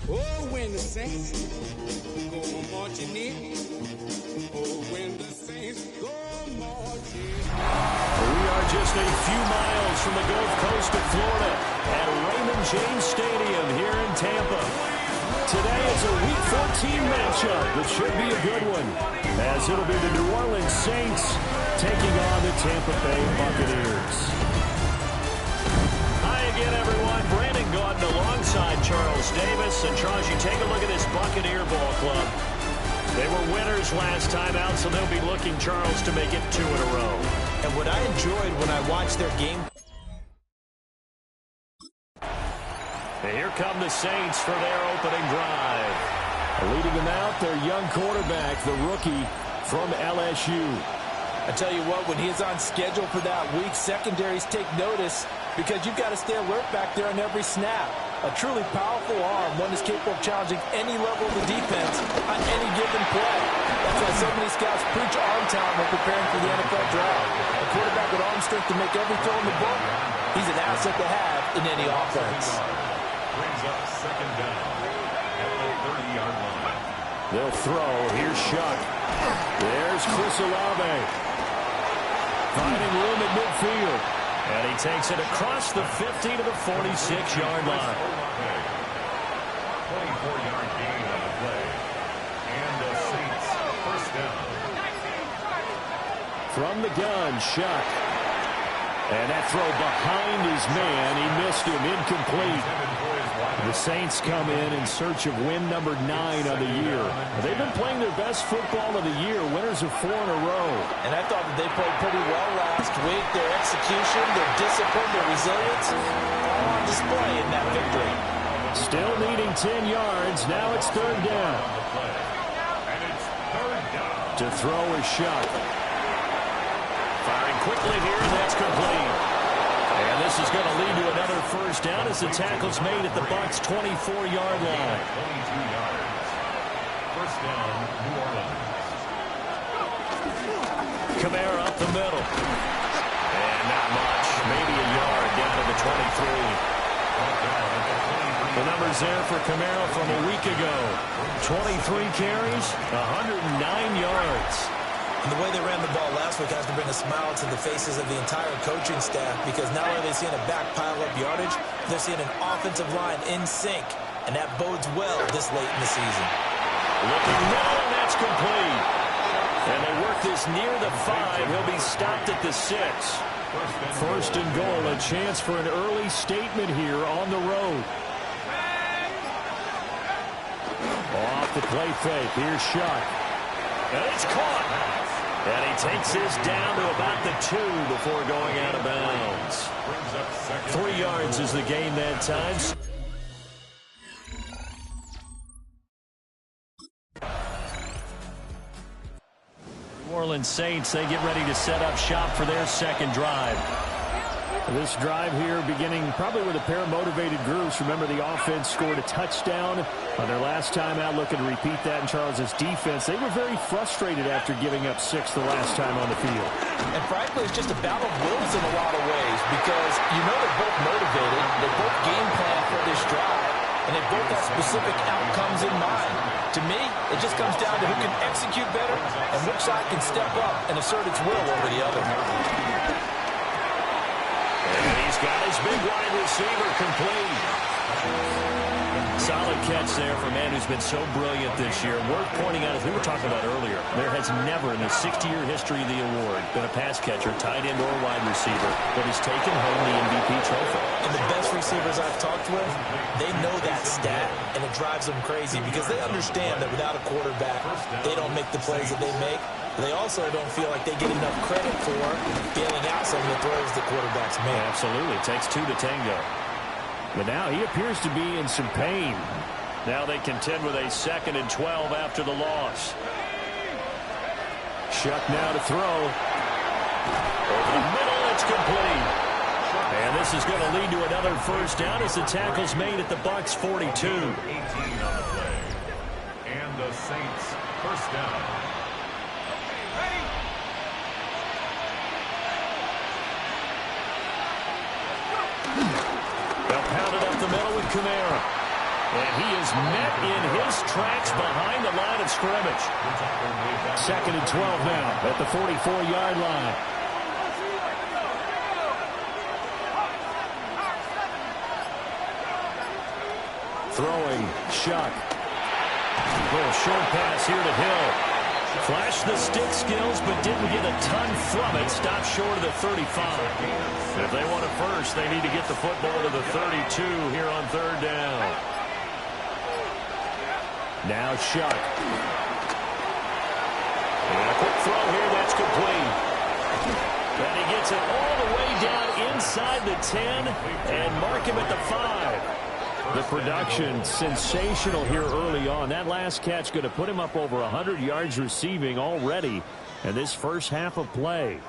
Oh, when the saints go marching in. Oh, when the saints go marching in. We are just a few miles from the Gulf Coast of Florida at Raymond James Stadium here in Tampa. Today is a Week 14 matchup that should be a good one, as it'll be the New Orleans Saints taking on the Tampa Bay Buccaneers. Hi again, everyone. Brandon Gordon alongside Charles Davis. And Charles, you take a look at this Buccaneer ball club. They were winners last time out, so they'll be looking, Charles, to make it 2 in a row. And what I enjoyed when I watched their game. Here come the Saints for their opening drive. Leading them out, their young quarterback, the rookie from LSU. I tell you what, when he is on schedule for that week, secondaries take notice because you've got to stay alert back there on every snap. A truly powerful arm, one is capable of challenging any level of the defense on any given play. That's why so many scouts preach arm talent when preparing for the NFL draft. A quarterback with arm strength to make every throw in the book, he's an asset to have in any offense. Brings up second down at the 30-yard line. They'll throw. Here's Shuck. There's Chris Olave. Finding room at midfield. And he takes it across the 50 to the 46-yard line. 24-yard gain on the play. And the Saints first down. From the gun, Shuck. And that throw behind his man. He missed him. Incomplete. The Saints come in search of win number 9 on the year. They've been playing their best football of the year. Winners of 4 in a row. And I thought that they played pretty well last week. Their execution, their discipline, their resilience, all on display in that victory. Still needing 10 yards. Now it's third down. And it's third down. To throw is Shuck. Firing quickly here, and that's complete. And this is going to lead to another first down as the tackle's made at the Bucs' 24-yard line. 22 yards. First down, New Orleans. Kamara up the middle. And not much. Maybe a yard down to the 23. The numbers there for Kamara from a week ago. 23 carries, 109 yards. And the way they ran the ball last week has to bring a smile to the faces of the entire coaching staff, because not only are they seeing a back pile up yardage, they're seeing an offensive line in sync, and that bodes well this late in the season. Looking middle, and that's complete. And they work this near the 5. He'll be stopped at the 6. First and goal, a chance for an early statement here on the road. Off the play fake, here's Shuck. And it's caught. And he takes this down to about the 2 before going out of bounds. 3 yards is the gain that time. New Orleans Saints, they get ready to set up shop for their second drive. This drive here beginning probably with a pair of motivated groups. Remember, the offense scored a touchdown on their last time out, looking to repeat that in Charles's defense. They were very frustrated after giving up 6 the last time on the field. And frankly, it's just a battle of wills in a lot of ways, because you know they're both motivated, they both game plan for this drive, and they both have specific outcomes in mind. To me, it just comes down to who can execute better and which side can step up and assert its will over the other. And he's got his big wide receiver complete. Solid catch there for a man who's been so brilliant this year. Worth pointing out, as we were talking about earlier, there has never in the 60-year history of the award been a pass catcher, tight end, or wide receiver that has taken home the MVP trophy. And the best receivers I've talked with, they know that stat, and it drives them crazy because they understand that without a quarterback, they don't make the plays that they make. They also don't feel like they get enough credit for bailing out some of the throws that quarterbacks make. Absolutely. It takes 2 to tango. But now he appears to be in some pain. Now they contend with a 2nd and 12 after the loss. Shuck now to throw. Over the middle, it's complete. And this is going to lead to another first down as the tackle's made at the Bucs' 42. 18 on the play. And the Saints first down. They'll pound it up the middle with Kamara. And he is met in his tracks behind the line of scrimmage. 2nd and 12 now at the 44-yard line. Throwing, Shuck. Little short pass here to Hill. Flashed the stick skills, but didn't get a ton from it. Stopped short of the 35. If they want it first, they need to get the football to the 32 here on 3rd down. Now Shuck. And a quick throw here, that's complete. And he gets it all the way down inside the 10 and mark him at the 5. The production sensational here early on. That last catch going to put him up over 100 yards receiving already in this first half of play.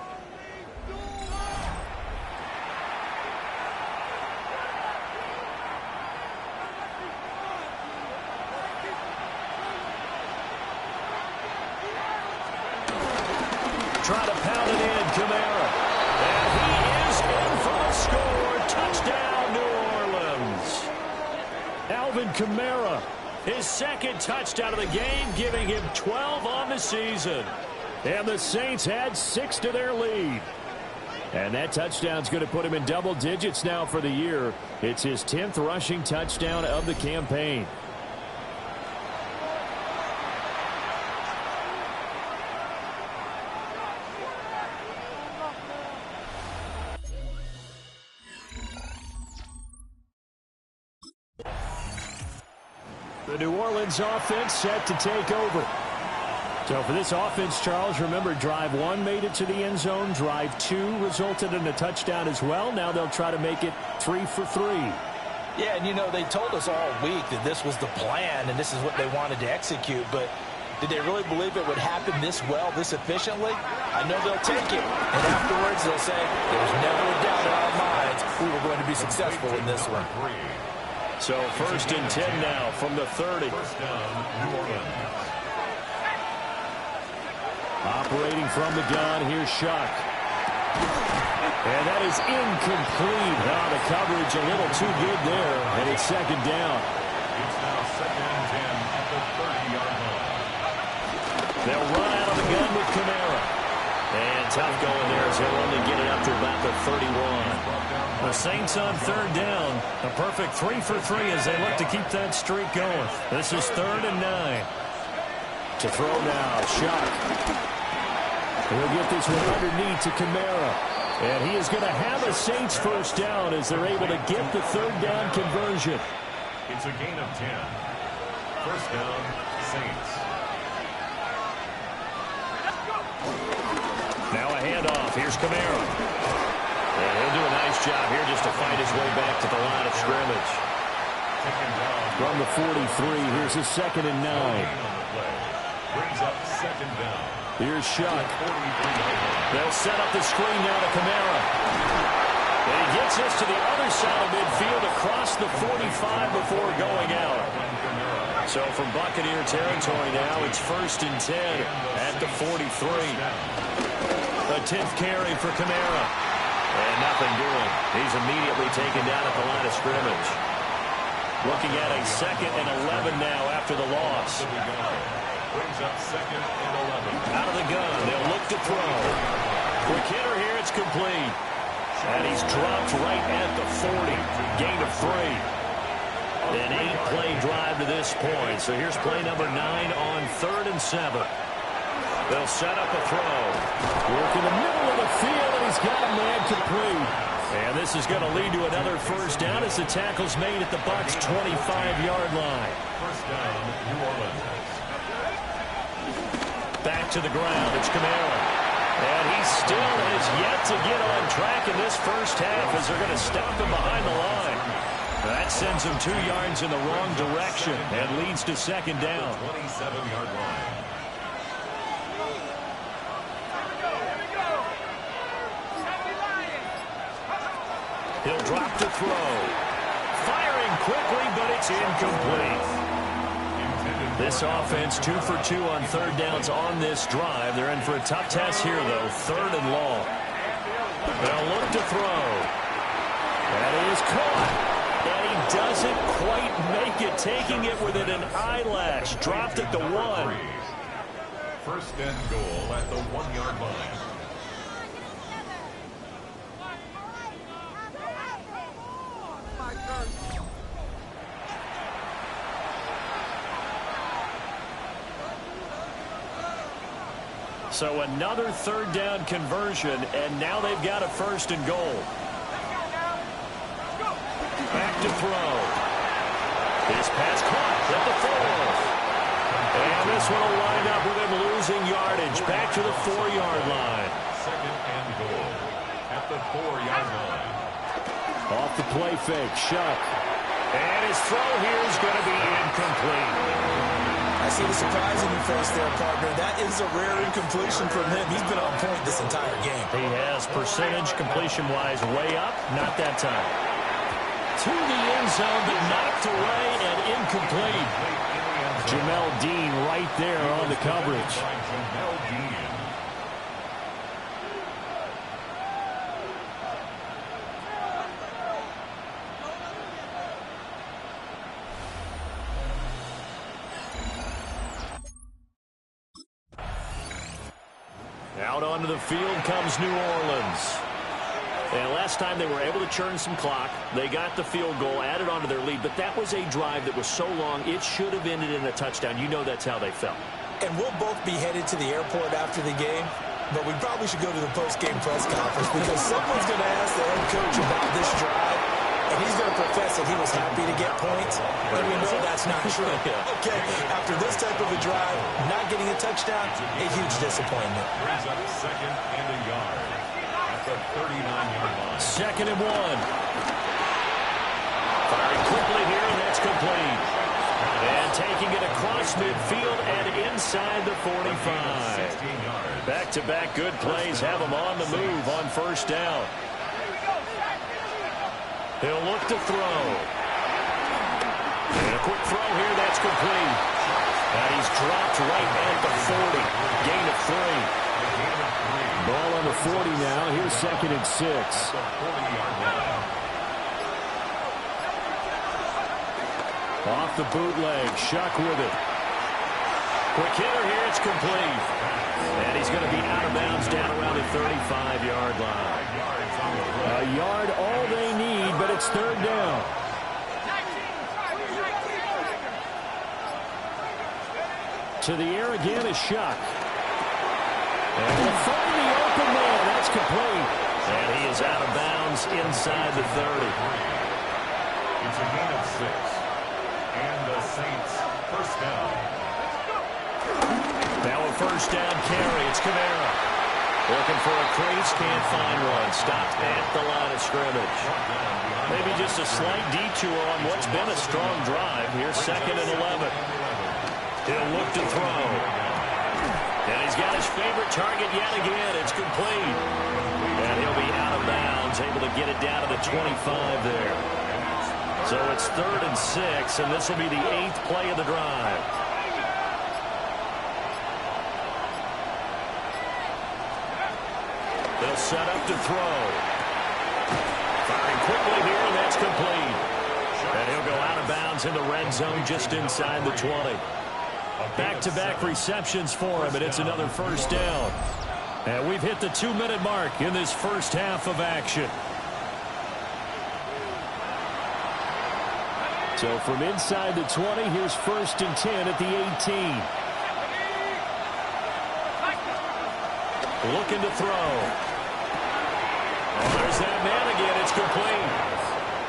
Try to pound it in, Kamara. And he is in for the score. Touchdown, New Orleans. Alvin Kamara, his 2nd touchdown of the game, giving him 12 on the season. And the Saints had 6 to their lead. And that touchdown's going to put him in double digits now for the year. It's his 10th rushing touchdown of the campaign. The New Orleans offense set to take over. So for this offense, Charles, remember, drive 1 made it to the end zone. Drive 2 resulted in a touchdown as well. Now they'll try to make it 3 for 3. Yeah, and you know, they told us all week that this was the plan and this is what they wanted to execute. But did they really believe it would happen this well, this efficiently? I know they'll take it. And afterwards they'll say, there's never a doubt in our minds we were going to be successful in this one. So 1st and 10 now from the 30. Operating from the gun, here's Shuck. And that is incomplete. Now the coverage a little too good there, and it's 2nd down. It's now 2nd and 10 at the 30-yard line. They'll run out of the gun with Kamara. And tough going there as he'll only get it up to about the 31. The Saints on 3rd down. A perfect 3 for 3 as they look to keep that streak going. This is 3rd and 9. To throw now, Shuck. He'll get this one underneath to Kamara. And he is going to have a Saints 1st down as they're able to get the 3rd down conversion. It's a gain of 10. 1st down, Saints. Now a handoff. Here's Kamara. And he'll do a nice job here just to fight his way back to the line of scrimmage. From the 43, here's his 2nd and 9. Brings up 2nd down. Here's Shuck. They'll set up the screen now to Kamara. And he gets us to the other side of midfield across the 45 before going out. So from Buccaneer territory now, it's 1st and 10 at the 43. A 10th carry for Kamara. And nothing doing. He's immediately taken down at the line of scrimmage. Looking at a 2nd and 11 now after the loss. Brings up 2nd and 11. Out of the gun. They'll look to throw. Quick hitter here. It's complete. And he's dropped right at the 40. Gain of 3. An 8-play drive to this point. So here's play number 9 on 3rd and 7. They'll set up a throw. Work in the middle of the field, and he's got a man complete. And this is going to lead to another 1st down as the tackle's made at the Bucs' 25-yard line. 1st down, New Orleans. Back to the ground. It's Kamara. And he still has yet to get on track in this first half as they're going to stop him behind the line. That sends him 2 yards in the wrong direction and leads to 2nd down. 27-yard line. He'll drop to throw. Firing quickly, but it's incomplete. This offense 2 for 2 on 3rd downs on this drive. They're in for a tough test here, though. 3rd and long. They'll look to throw. That is caught. And he doesn't quite make it, taking it within an eyelash. Dropped at the 1. First and goal at the 1-yard line. So another third down conversion, and now they've got a first and goal. Back to throw. His pass caught at the 4. And this one will wind up with him losing yardage. Back to the 4-yard line. Second and goal at the 4-yard line. Off the play fake, Shuck. And his throw here is going to be incomplete. I see the surprise in your face there, partner. That is a rare incompletion from him. He's been on point this entire game. He has percentage completion-wise way up. Not that time. To the end zone, but knocked away and incomplete. Jamel Dean right there on the coverage. Jamel Dean. Out onto the field comes New Orleans. And last time they were able to churn some clock. They got the field goal, added onto their lead. But that was a drive that was so long, it should have ended in a touchdown. You know that's how they felt. And we'll both be headed to the airport after the game. But we probably should go to the post-game press conference because someone's going to ask the head coach about this drive. And he's going to profess that he was happy to get points. And we know that's not true. Okay, after this type of a drive, not getting a touchdown, a huge disappointment. Brings up second and a yard at the 39-yard line. Second and 1. Firing quickly here, and that's complete. And taking it across midfield and inside the 45. Back-to-back good plays have them on the move on first down. He'll look to throw. And a quick throw here, that's complete. And he's dropped right at the 40. Gain of 3. Ball on the 40 now. Here's second and 6. Off the bootleg. Shuck with it. Quick hitter here. It's complete. And he's going to be out of bounds down around the 35-yard line. A yard all they need, but it's third down. To the air again is Shuck. And he'll find the open man. That's complete. And he is out of bounds inside the 30. It's a gain of 6. And the Saints first down. Now a first down carry. It's Kamara. Looking for a crease, can't find one. Stopped at the line of scrimmage. Maybe just a slight detour on what's been a strong drive. Here's second and 11. He'll look to throw. And he's got his favorite target yet again. It's complete. And he'll be out of bounds, able to get it down to the 25 there. So it's third and 6, and this will be the 8th play of the drive. They'll set up to throw. Firing quickly here, and that's complete. And he'll go out of bounds in the red zone just inside the 20. Back-to-back receptions for him, and it's another first down. And we've hit the 2-minute mark in this first half of action. So from inside the 20, here's first and 10 at the 18. Looking to throw. Oh, there's that man again. It's complete.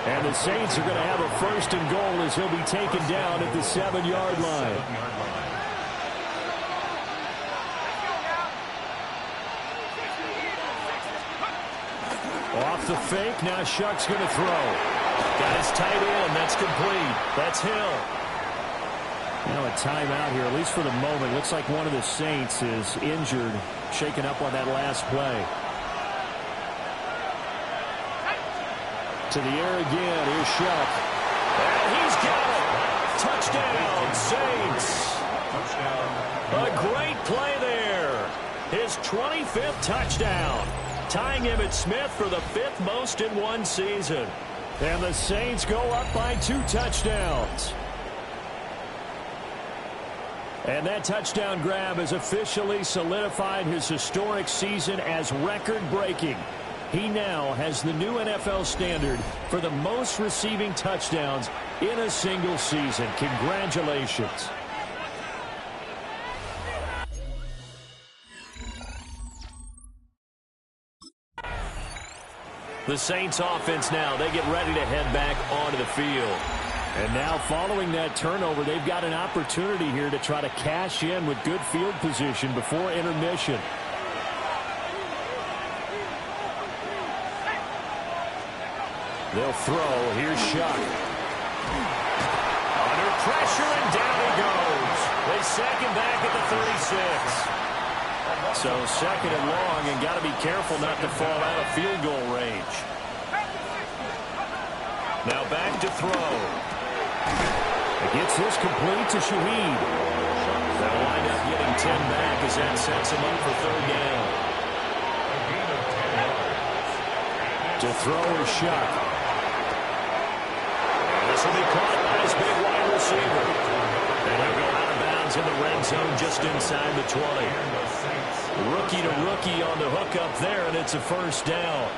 And the Saints are going to have a first and goal as he'll be taken down at the 7-yard line. Off the fake. Now Shuck's going to throw. Got his tight end. That's complete. That's Hill. Now a timeout here, at least for the moment. Looks like one of the Saints is injured, shaken up on that last play. To the air again. Here's Shuck. And he's got it. Touchdown, Saints. A great play there. His 25th touchdown. Tying Emmitt Smith for the 5th most in one season. And the Saints go up by 2 touchdowns. And that touchdown grab has officially solidified his historic season as record-breaking. He now has the new NFL standard for the most receiving touchdowns in a single season. Congratulations. The Saints offense now, they get ready to head back onto the field. And now following that turnover, they've got an opportunity here to try to cash in with good field position before intermission. They'll throw. Here's Shuck. Under pressure, and down he goes. They sack him back at the 36. So second and long, and got to be careful not to fall out of field goal range. Now back to throw. It gets this complete to Shaheed. They'll wind up getting 10 back as that sets him up for third down. To throw is Shuck. And this will be caught by his big wide receiver. And he'll go out of bounds in the red zone just inside the 20. Rookie to rookie on the hook up there, and it's a first down.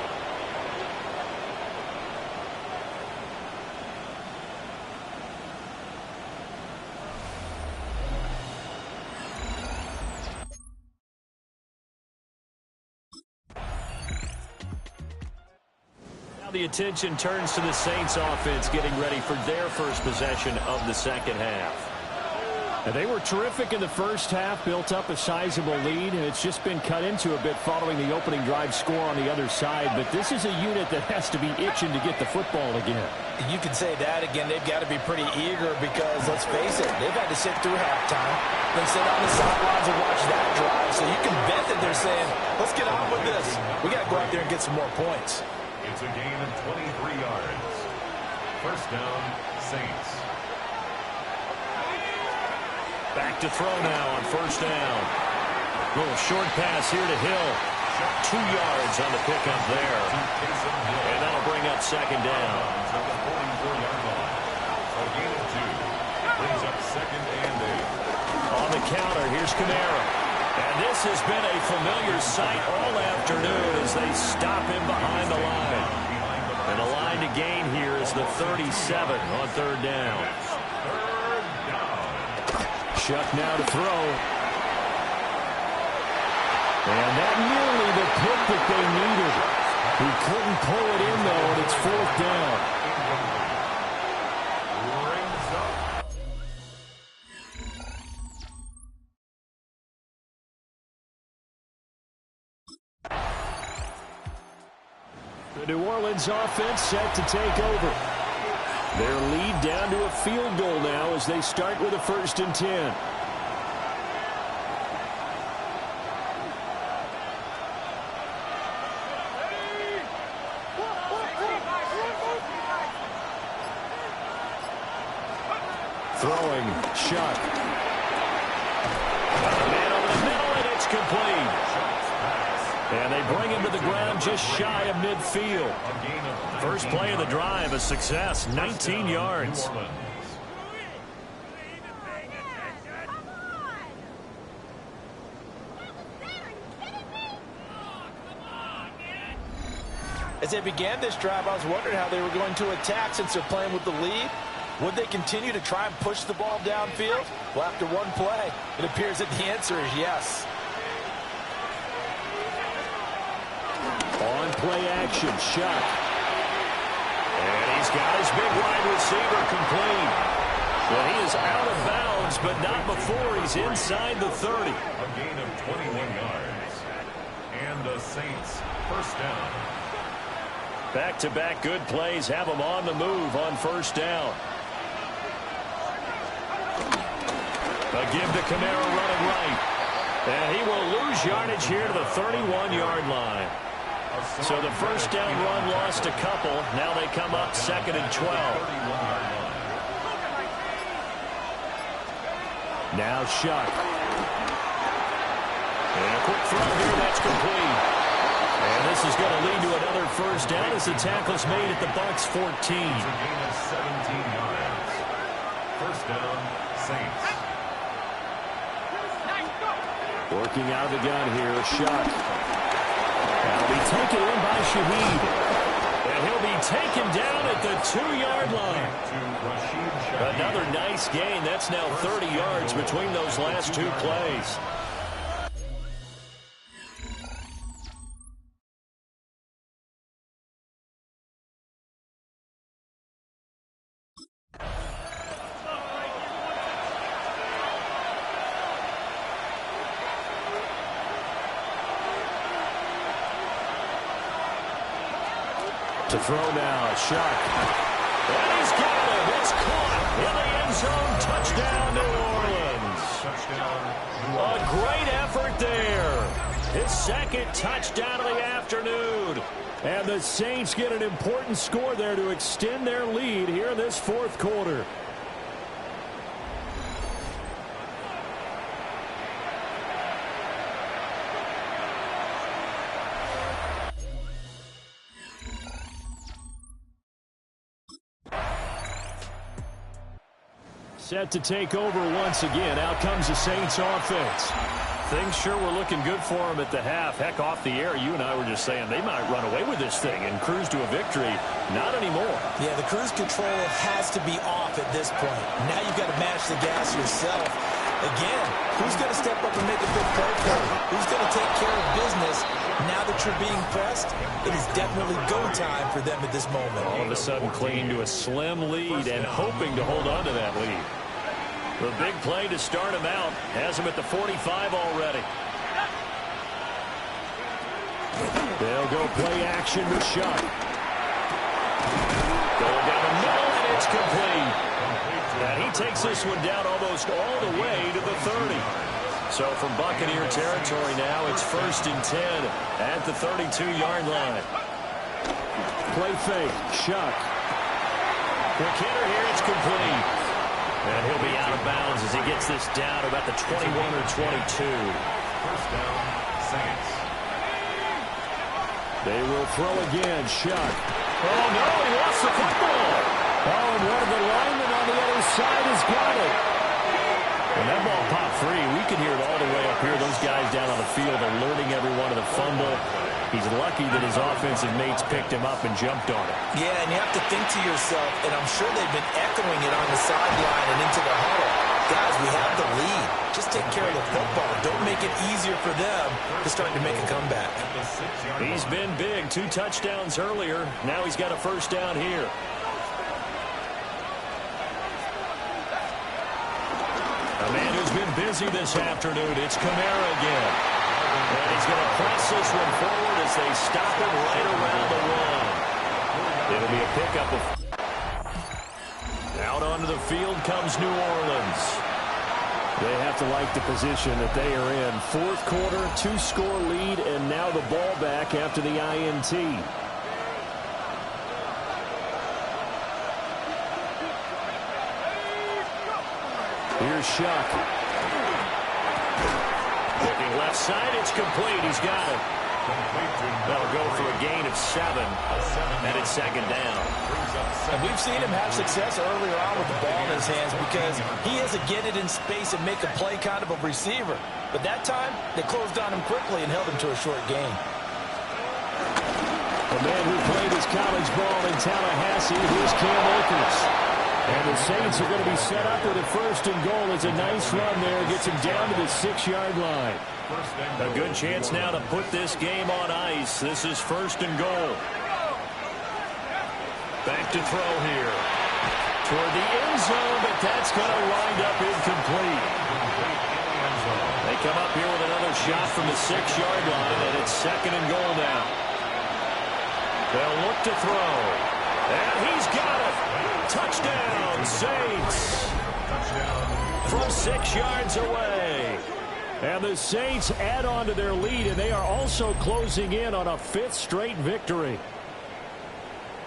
Now the attention turns to the Saints offense getting ready for their first possession of the second half. And they were terrific in the first half, built up a sizable lead, and it's just been cut into a bit following the opening drive score on the other side. But this is a unit that has to be itching to get the football again. You can say that again. They've got to be pretty eager because, let's face it, they've had to sit through halftime, then sit on the sidelines and watch that drive. So you can bet that they're saying, let's get on with this. We got to go out there and get some more points. It's a gain of 23 yards. First down, Saints. Back to throw now on first down. Little short pass here to Hill. 2 yards on the pickup there. And that'll bring up second down. A gain of 2. Brings up second and 8. On the counter, here's Kamara. And this has been a familiar sight all afternoon as they stop him behind the line. And the line to gain here is the 37 on third down. Shuck now to throw. And that nearly the pick that they needed. He couldn't pull it in, though, and it's fourth down. The New Orleans offense set to take over. Their lead down to a field goal now as they start with a 1st and 10. Throwing, Shuck. Man over the middle, and it's complete. And they bring him to the ground just shy of midfield. First play of the drive, a success, 19 yards. As they began this drive, I was wondering how they were going to attack since they're playing with the lead. Would they continue to try and push the ball downfield? Well, after one play, it appears that the answer is yes. On play action, Shuck. And he's got his big wide receiver complete. Well, he is out of bounds, but not before he's inside the 30. A gain of 21 yards. And the Saints first down. Back-to-back good plays have him on the move on first down. A give to Kamara running right. And he will lose yardage here to the 31-yard line. So the first down run lost a couple. Now they come up 2nd and 12. Now Shuck. And a quick throw here, that's complete. And this is going to lead to another first down as the tackle's made at the Bucs 14. It's a gain of 17 yards. First down, Saints. Working out of the gun here, Shuck. That'll be taken in by Shaheed. And he'll be taken down at the 2-yard line. Another nice gain. That's now 30 yards between those last two plays. To throw now, Shuck. And he's got it. It's caught in the end zone. Touchdown, New Orleans. A great effort there. His second touchdown of the afternoon. And the Saints get an important score there to extend their lead here in this fourth quarter. Set to take over once again. Out comes the Saints offense. Things sure were looking good for them at the half. Heck, off the air, you and I were just saying they might run away with this thing and cruise to a victory. Not anymore. Yeah, the cruise control has to be off at this point. Now you've got to match the gas yourself. Again, who's going to step up and make a big play for you? Who's going to take care of business? Now that you're being pressed, it is definitely go time for them at this moment. All of a sudden clinging to a slim lead and hoping to hold on to that lead. The big play to start him out. Has him at the 45 already. They'll go play action with Shuck. Going down the middle, and it's complete. And he takes this one down almost all the way to the 30. So from Buccaneer territory now, it's 1st and 10 at the 32-yard line. Play fake, Shuck. Quick hitter here, it's complete. And he'll be out of bounds as he gets this down about the 21 or 22. First down, Saints. They will throw again, Shuck. Oh, no, he lost the football. Oh, and one of the linemen on the other side has got it. And that ball popped free. We can hear it all the way up here. Those guys down on the field alerting everyone to the fumble. He's lucky that his offensive mates picked him up and jumped on it. Yeah, and you have to think to yourself, and I'm sure they've been echoing it on the sideline and into the huddle. Guys, we have the lead. Just take care of the football. Don't make it easier for them to start to make a comeback. He's been big. 2 touchdowns earlier. Now he's got a first down here. A man who's been busy this afternoon. It's Kamara again. And he's going to press this one forward as they stop him right around the 1. It'll be a pickup of... Out onto the field comes New Orleans. They have to like the position that they are in. Fourth quarter, 2-score lead, and now the ball back after the INT. Here's Shuck. Looking left side, it's complete. He's got it. That'll go for a gain of 7. And it's second down. And we've seen him have success earlier on with the ball in his hands because he has to get it in space and make a play kind of a receiver. But that time, they closed on him quickly and held him to a short gain. The man who played his college ball in Tallahassee, here's Cam Akers. And the Saints are going to be set up with a 1st and goal. It's a nice run there. Gets him down to the 6-yard line. A good chance now to put this game on ice. This is 1st and goal. Back to throw here. Toward the end zone, but that's going to wind up incomplete. They come up here with another shot from the 6-yard line, and it's 2nd and goal now. They'll look to throw. And he's got it. Touchdown, Saints. From 6 yards away. And the Saints add on to their lead, and they are also closing in on a 5th straight victory.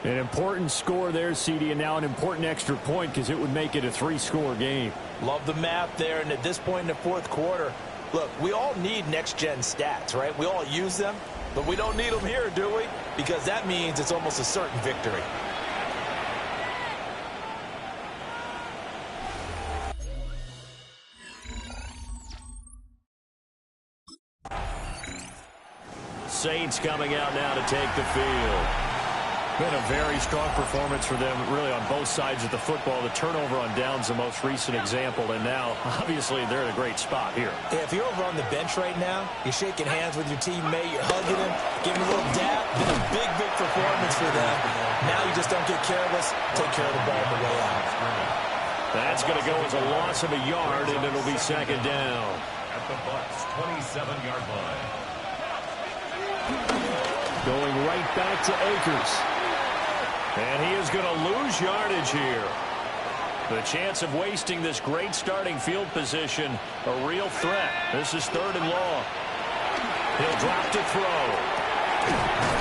An important score there, CD, and now an important extra point because it would make it a 3-score game. Love the math there, and at this point in the fourth quarter, look, we all need next-gen stats, right? We all use them. But we don't need them here, do we? Because that means it's almost a certain victory. Saints coming out now to take the field. Been a very strong performance for them, really, on both sides of the football. The turnover on downs, the most recent example, and now, obviously, they're in a great spot here. Yeah, if you're over on the bench right now, you're shaking hands with your teammate, you're hugging him, giving him a little dap. Been a big, big performance for them. Now you just don't get careless. Take care of the ball on the way out. That's going to go as a loss of a yard, and it'll be second down. At the Bucs' 27-yard line. Going right back to Akers. And he is going to lose yardage here. The chance of wasting this great starting field position, a real threat. This is 3rd and long. He'll drop to throw.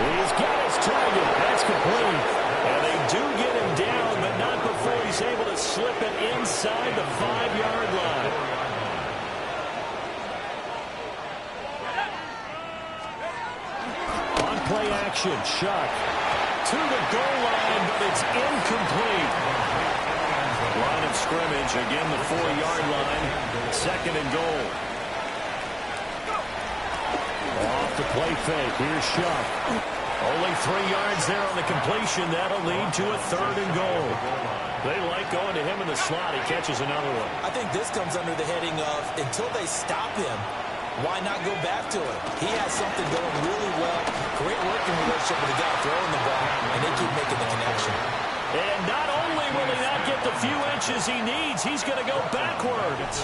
He's got his target. That's complete. And they do get him down, but not before he's able to slip it inside the 5-yard line. On play action, Chuck to the goal line, but it's incomplete. Line of scrimmage, again the 4-yard line, 2nd and goal. Off the play fake, here's Shuck. Only 3 yards there on the completion. That'll lead to a 3rd and goal. They like going to him in the slot. He catches another one. I think this comes under the heading of, until they stop him, why not go back to it? He has something going really well. Great working relationship with the guy throwing the ball, and they keep making the connection. And not only will he not get the few inches he needs, he's going to go backwards.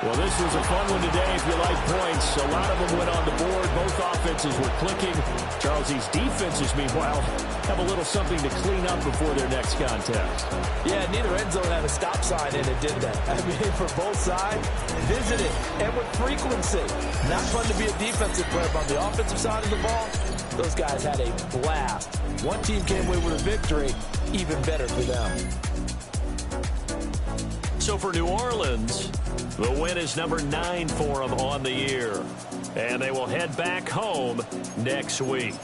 Well, this was a fun one today if you like points. A lot of them went on the board. Both offenses were clicking. Charles, these defenses, meanwhile, have a little something to clean up before their next contest. Yeah, neither end zone had a stop sign in it, did that? I mean, for both sides, visit it, and with frequency. Not fun to be a defensive player, but on the offensive side of the ball, those guys had a blast. One team came away with a victory, even better for them. So for New Orleans, the win is number 9 for them on the year. And they will head back home next week.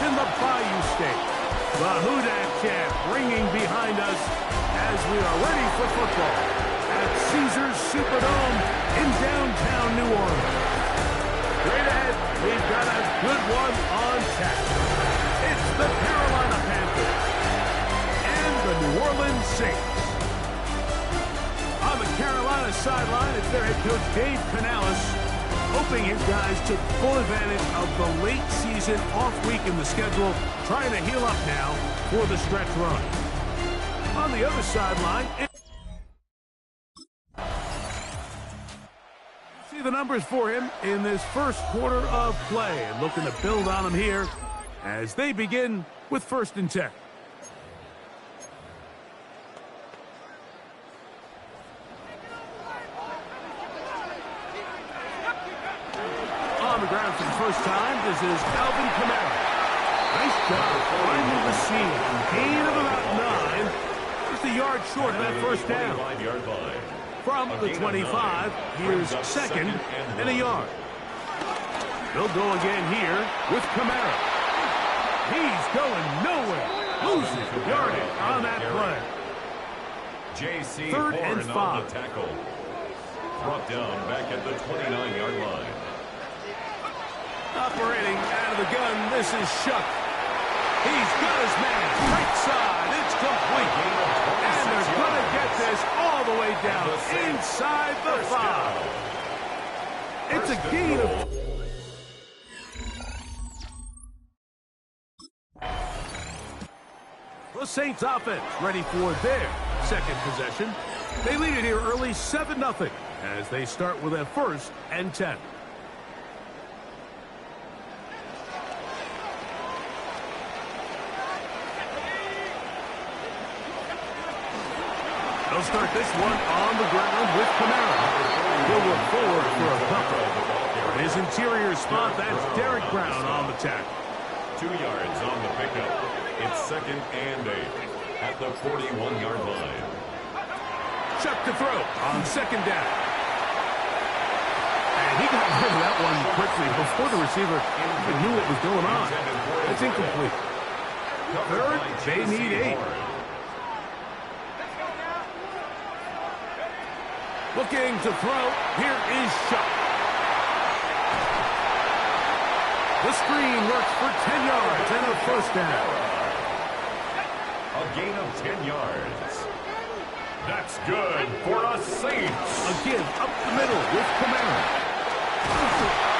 in the Bayou State. The Houdat chant ringing behind us as we are ready for football at Caesars Superdome in downtown New Orleans. Straight ahead, we've got a good one on tap. It's the Carolina Panthers and the New Orleans Saints. On the Carolina sideline, it's their head coach Dave Canales, hoping his guys took full advantage of the late season off week in the schedule, trying to heal up now for the stretch run. On the other sideline, see the numbers for him in this first quarter of play, and looking to build on them here as they begin with 1st and 10. On the ground for the first time, this is Alvin Kamara. Nice job finding the seam. Gain of about 9. Just a yard short of that first down. From the 25, here's 2nd and a yard. They'll go again here with Kamara. He's going nowhere. Loses yardage on that play. 3rd and 5. Brought down back at the 29-yard line. Operating out of the gun, this is Shuck. He's got his man right side. It's complete. And they're going to get this all the way down inside the 5. It's a gain of... The Saints offense ready for their 2nd possession. They lead it here early 7-0 as they start with a 1st and 10. They'll start this one on the ground with Kamara. He'll look forward for a cover. For his interior spot, that's Derek Brown on the tackle. 2 yards on the pickup. It's 2nd and 8 at the 41-yard line. Chuck to throw on 2nd down. And he got rid of that one quickly before the receiver even knew what was going on. That's incomplete. 3rd, they need 8. Looking to throw. Here is Shuck. The screen works for 10 yards and a 1st down. A gain of 10 yards. That's good for a Saints. Again, up the middle with Kamara.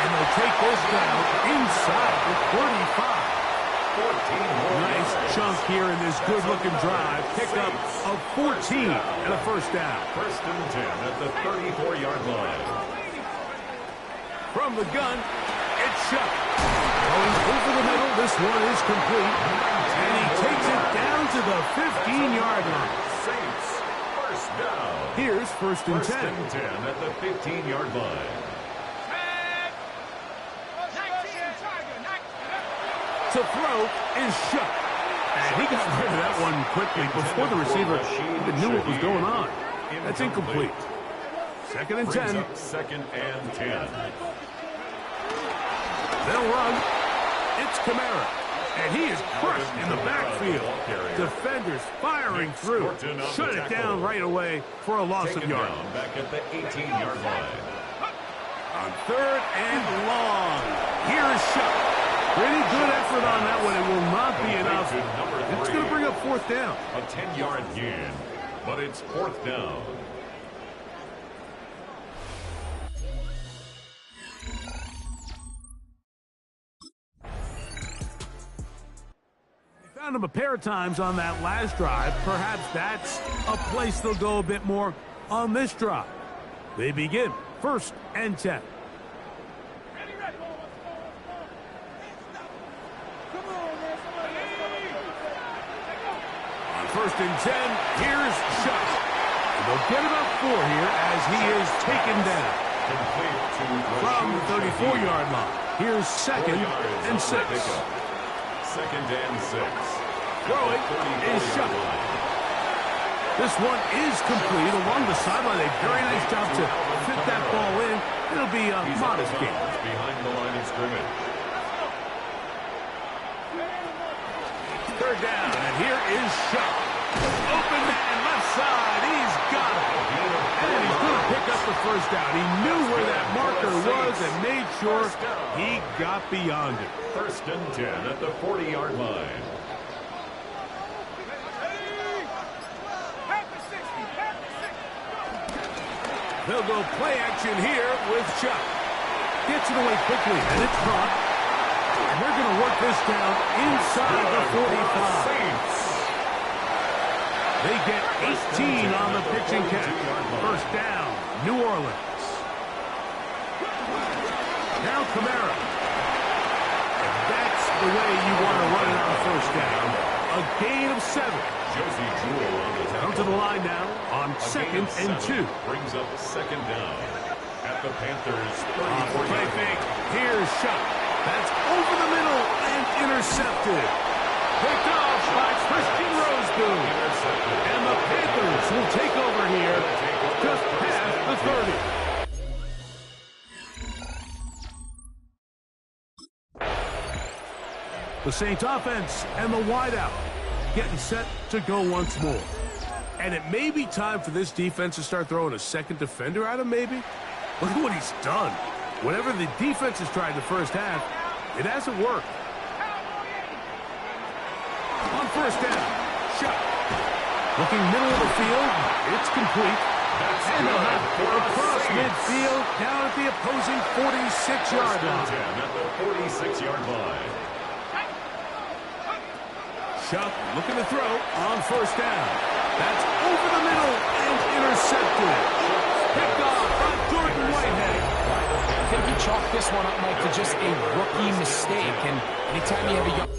And they'll take this down inside the 35. 14 more nice yards. chunk here in this good-looking drive. Pickup of 14 and a 1st down. 1st and 10 at the 34-yard line. From the gun, it's Shuck. Going over the middle, this one is complete. And he takes it down to the 15-yard line. Saints, 1st down. Here's 1st and 10. 1st and 10 at the 15-yard line. To throw is Shuck. And he got rid of that one quickly before the receiver even knew what was going on. That's incomplete. 2nd and 10. 2nd and 10. They'll run. It's Kamara. And he is crushed in the backfield. Defenders firing through. Shut it down right away for a loss of yard. Back at the 18-yard line. On 3rd and long. Here is Shuck. Pretty good effort on that one. It will not be enough. It's going to bring up 4th down. A 10-yard gain, but it's 4th down. We found him a pair of times on that last drive. Perhaps that's a place they'll go a bit more on this drive. They begin 1st and 10. On 1st and 10, here's Shuck. They'll get about 4 here as he is taken down. From the 34-yard line, here's 2nd and 6. 2nd and 6. Throwing is Shuck. This one is complete along the sideline. A very nice job to fit that ball in. It'll be a modest gain. Behind the line of scrimmage. Third down, and here is Shuck. Open man, left side. He's got it. And he's going to pick up the first down. He knew where that marker was and made sure he got beyond it. 1st and 10 at the 40-yard line. They'll go play action here with Chuck. Gets it away quickly, and it's caught. And they're going to work this down inside the 45. They get 18 on the pitching catch. First down, New Orleans. Now Kamara. And that's the way you want to run it on first down. A gain of 7. Josie Jewell on the Down to the line now on 2nd and 2. Brings up 2nd down at the Panthers' 34. Play fake. Here's Shuck. That's over the middle and intercepted. Picked off by Christian Roseboom. And the Panthers will take over here just past the 30. The Saints offense and the wideout getting set to go once more. And it may be time for this defense to start throwing a second defender at him, maybe. Look at what he's done. Whatever the defense has tried the first half, it hasn't worked. On first down, Shuck. Looking middle of the field, it's complete. And they'll have across midfield down at the opposing 46-yard line. At the 46-yard line. Shuck looking to throw on first down. That's over the middle and intercepted. Picked off by Jordan Whitehead. I think he chalked this one up, Mike, to just a rookie mistake. And anytime you have a young...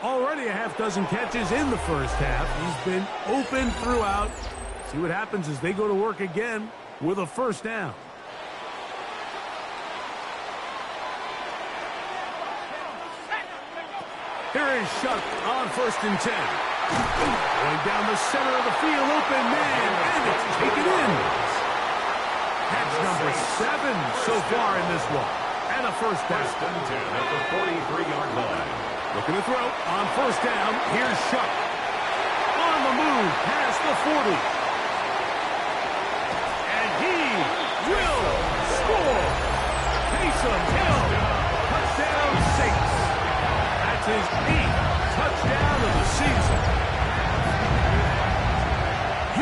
Already a half dozen catches in the first half. He's been open throughout. See what happens as they go to work again with a first down. Here is Shuck on 1st and 10. Going down the center of the field, open man, and it's taken in. Catch number 7 so far in this one. And a first down. 1st and 10 at the 43-yard line. Looking to throw on first down. Here's Shuck. On the move past the 40. And he will score. Taysom Hill. Touchdown Saints. That's his 8th touchdown of the season.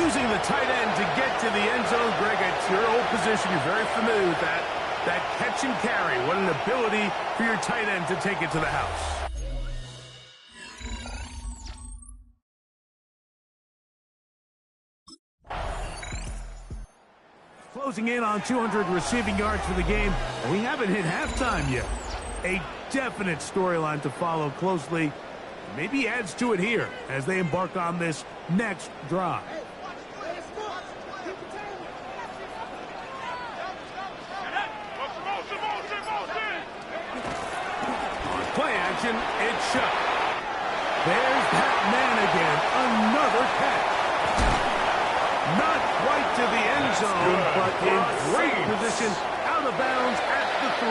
Using the tight end to get to the end zone, Greg, it's your old position. You're very familiar with that. That catch and carry. What an ability for your tight end to take it to the house. Closing in on 200 receiving yards for the game, and we haven't hit halftime yet. A definite storyline to follow closely. Maybe adds to it here as they embark on this next drive. On play action, it's Shuck. There's that man again. Another catch. Not quite to the end zone, but in great position out of bounds at the 3.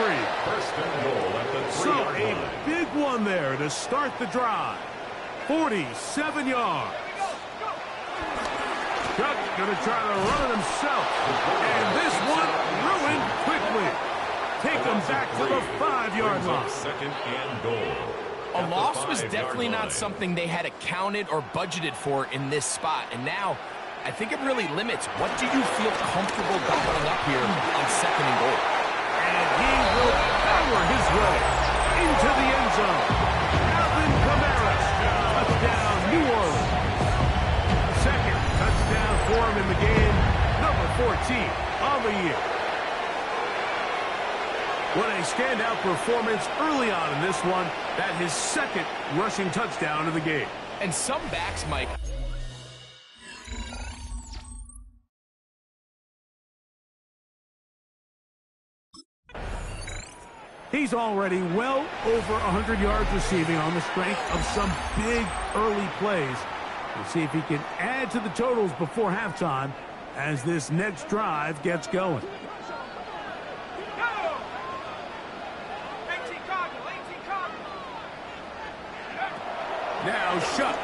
1st and goal at the 3-yard line. So a big one there to start the drive. 47 yards. Shuck's going to try to run it himself. And this one ruined quickly. Take him back to the 5-yard line. 2nd and goal. A loss was definitely not something they had accounted or budgeted for in this spot. And now, I think it really limits what do you feel comfortable dialing up here on 2nd and goal. And he will power his way into the end zone. Alvin Kamara, touchdown, New Orleans. 2nd touchdown for him in the game, number 14 on the year. What a standout performance early on in this one. That his 2nd rushing touchdown of the game. And some backs, Mike. He's already well over 100 yards receiving on the strength of some big early plays. We'll see if he can add to the totals before halftime as this next drive gets going. Now Shuck.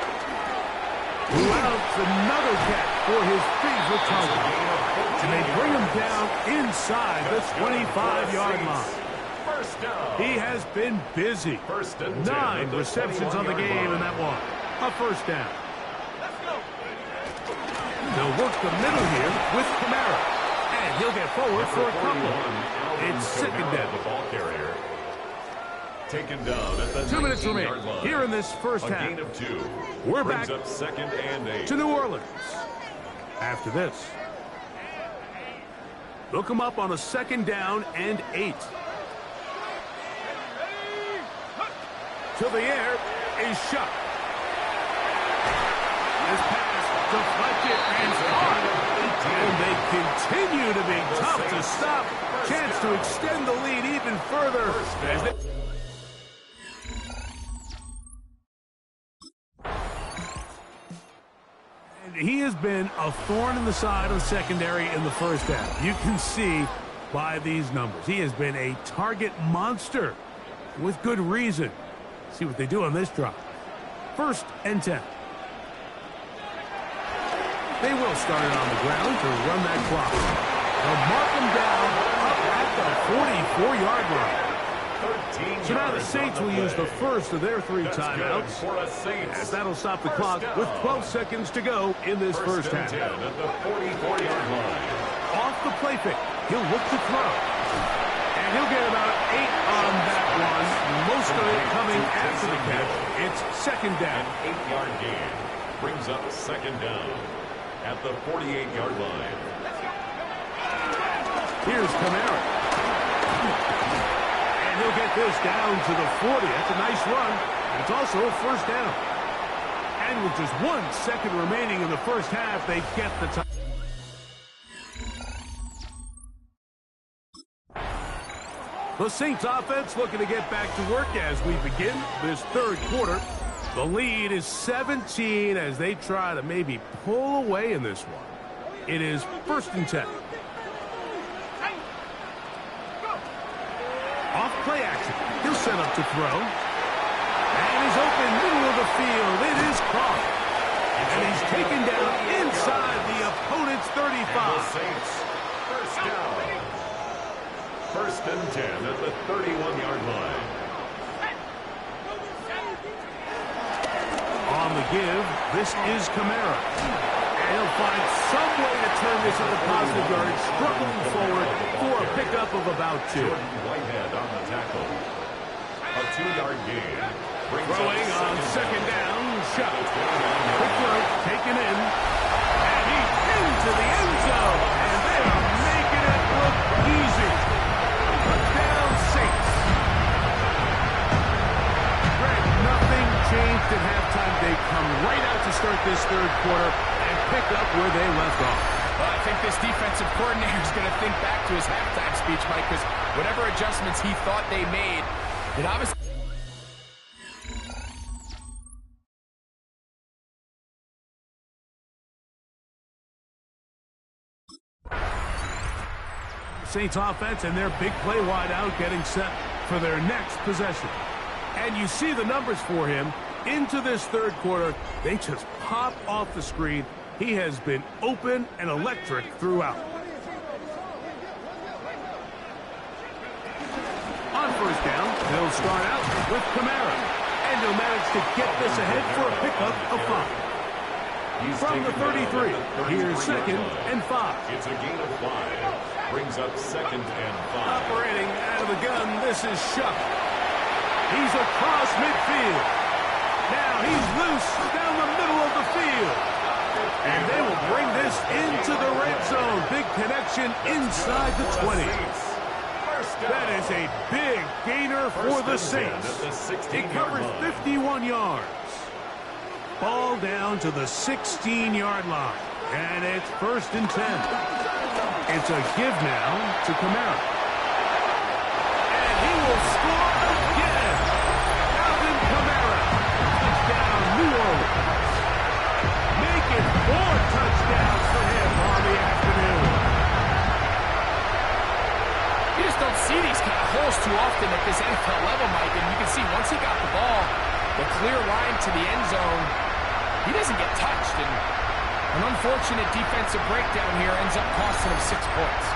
Who outs another catch for his favorite target. And they bring him down inside the 25-yard line. First down. He has been busy. 9 receptions on the game, and that one. A first down. They'll work the middle here with Kamara. And he'll get forward for a couple. It's second down. The ball carrier. Taken down at the 2 minutes remaining line. here in this first half. A gain of 2. We're Brings back up second and 8. to New Orleans. After this, they'll come up on a second down and 8. To the air is Shuck. This pass deflected and caught. And they continue to be tough to stop. Chance to extend the lead even further. As they he has been a thorn in the side of the secondary in the first half. You can see by these numbers. He has been a target monster with good reason. See what they do on this drive. First and 10. They will start it on the ground to run that clock. They'll mark them down up at the 44-yard line. So now the Saints will use the first of their 3 timeouts, as that'll stop the clock with 12 seconds to go in this first half. At the 44-yard line. Off the play fake, he'll look to throw. And he'll get about 8 on that one, most of it coming after the catch. It's second down. An 8-yard gain brings up second down at the 48-yard line. Here's Kamara. And he'll get this down to the 40. That's a nice run. And it's also a first down. And with just 1 second remaining in the first half, they get the time. The Saints offense looking to get back to work as we begin this third quarter. The lead is 17 as they try to maybe pull away in this one. It is first and 10. Off play action. He'll set up to throw. And he's open middle of the field. It is caught. And he's taken down inside the opponent's 35. And the Saints, first down. First and 10 at the 31-yard line. On the give, this is Kamara. And he'll find some way to turn this into positive yards, struggling forward for a pickup of about 2. Whitehead on the tackle. A 2-yard gain. Throwing on second down, Shuck. Quick throw, taken in. And he's into the end zone. And they are making it look easy. Touchdown, Saints. Greg, nothing changed at halftime. They come right out to start this third quarter and pick up where they left off. Well, I think this defensive coordinator is going to think back to his halftime speech, Mike, because whatever adjustments he thought they made, it obviously... Saints offense and their big play wide out getting set for their next possession. And you see the numbers for him into this third quarter. They just pop off the screen. He has been open and electric throughout. On first down, they'll start out with Kamara. And he'll manage to get this ahead for a pickup of 5. From the 33, here's second and 5. It's a gain of 5. Brings up second and 5. Operating out of the gun, this is Shuck. He's across midfield. Now he's loose down the middle of the field. And they will bring this into the red zone. Big connection inside the 20. That is a big gainer for the Saints. It covers 51 yards. Ball down to the 16-yard line. And it's first and 10. It's a give now to Kamara. And he will score again. Alvin Kamara. Touchdown, New Orleans. Making 4 touchdowns for him on the afternoon. You just don't see these kind of holes too often at this NFL level, Mike. And you can see once he got the ball, the a clear line to the end zone. He doesn't get touched, and an unfortunate defensive breakdown here ends up costing him 6 points.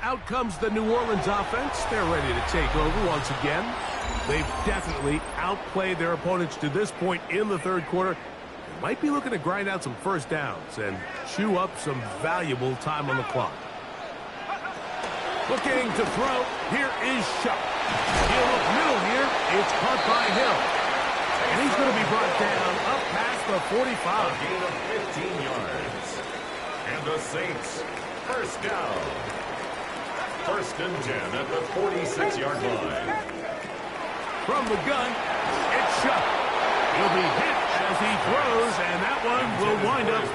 Out comes the New Orleans offense. They're ready to take over once again. They've definitely outplayed their opponents to this point in the third quarter. They might be looking to grind out some first downs and chew up some valuable time on the clock. Looking to throw. Here is Shuck. He'll look middle here. It's caught by Hill. And he's going to be brought down up past the 45. A gain of 15 yards. And the Saints, first down. First and 10 at the 46-yard line. From the gun, it's Shuck. He'll be hit as he throws, and that one will wind up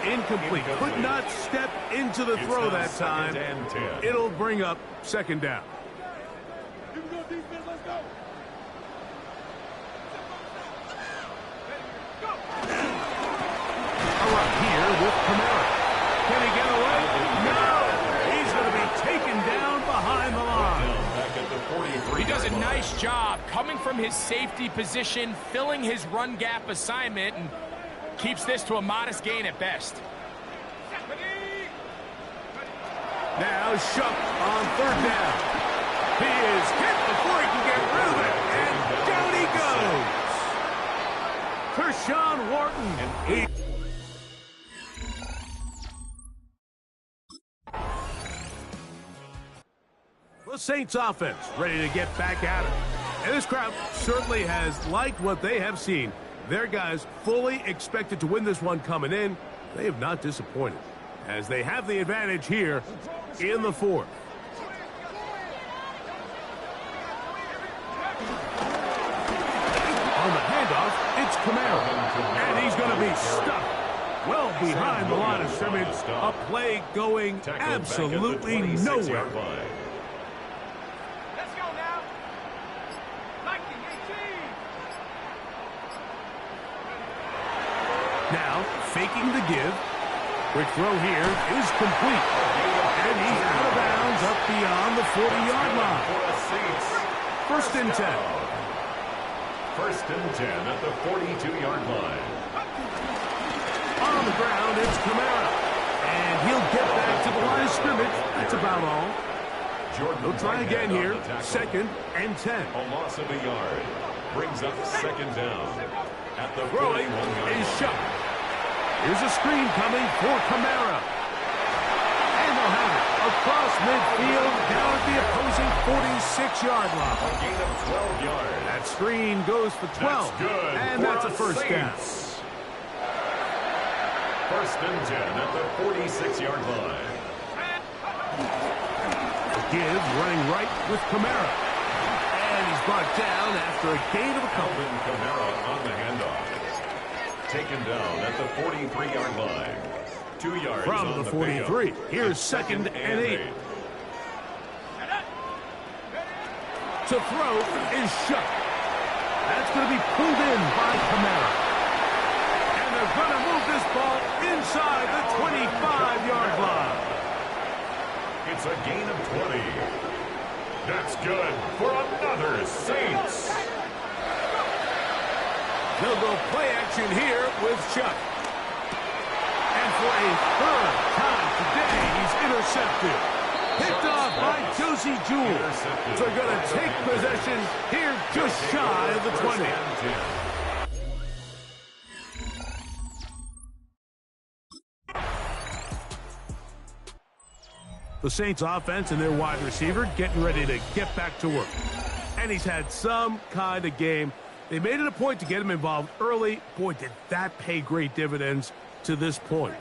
incomplete. Could not step into the throw that time. It'll bring up second down. All right, here with Kamara. Can he get away? No! He's going to be taken down behind the line. He does a nice job coming from his safety position, filling his run gap assignment, and keeps this to a modest gain at best. Now Shuck on third down. He is hit before he can get rid of it, and down he goes. Kershawn Wharton. The Saints offense ready to get back at it. And this crowd certainly has liked what they have seen. Their guys fully expected to win this one coming in. They have not disappointed as they have the advantage here in the fourth. On the handoff, it's Kamara. And he's going to be stuck well behind the line of scrimmage. A play going absolutely nowhere. Now, faking the give. Quick throw here is complete. And he's out of bounds up beyond the 40-yard line. First and 10. First and 10 at the 42-yard line. On the ground, it's Kamara. And he'll get back to the line of scrimmage. That's about all. He'll try again here. Second and 10. A loss of a yard. Brings up second down. At the throwing is Shuck. Here's a screen coming for Kamara. And they'll have it across midfield down at the opposing 46-yard line. A gain of 12 yards. That screen goes for 12. That's good. And that's a first down. First and 10 at the 46-yard line. Give running right with Kamara. And he's brought down after a gain of a couple. Alvin Kamara on the handoff. Taken down at the 43-yard line. 2 yards from on the 43. Here's second and 8. To throw is Shuck. That's going to be pulled in by Kamara. And they're going to move this ball inside the 25-yard line. It's a gain of 20. That's good for another Saints. They'll go play action here with Shuck. And for a third time today, he's intercepted. Picked off by Josie Jewell. They're going to take possession here just shy of the 20. The Saints offense and their wide receiver getting ready to get back to work. And he's had some kind of game. They made it a point to get him involved early. Boy, did that pay great dividends to this point.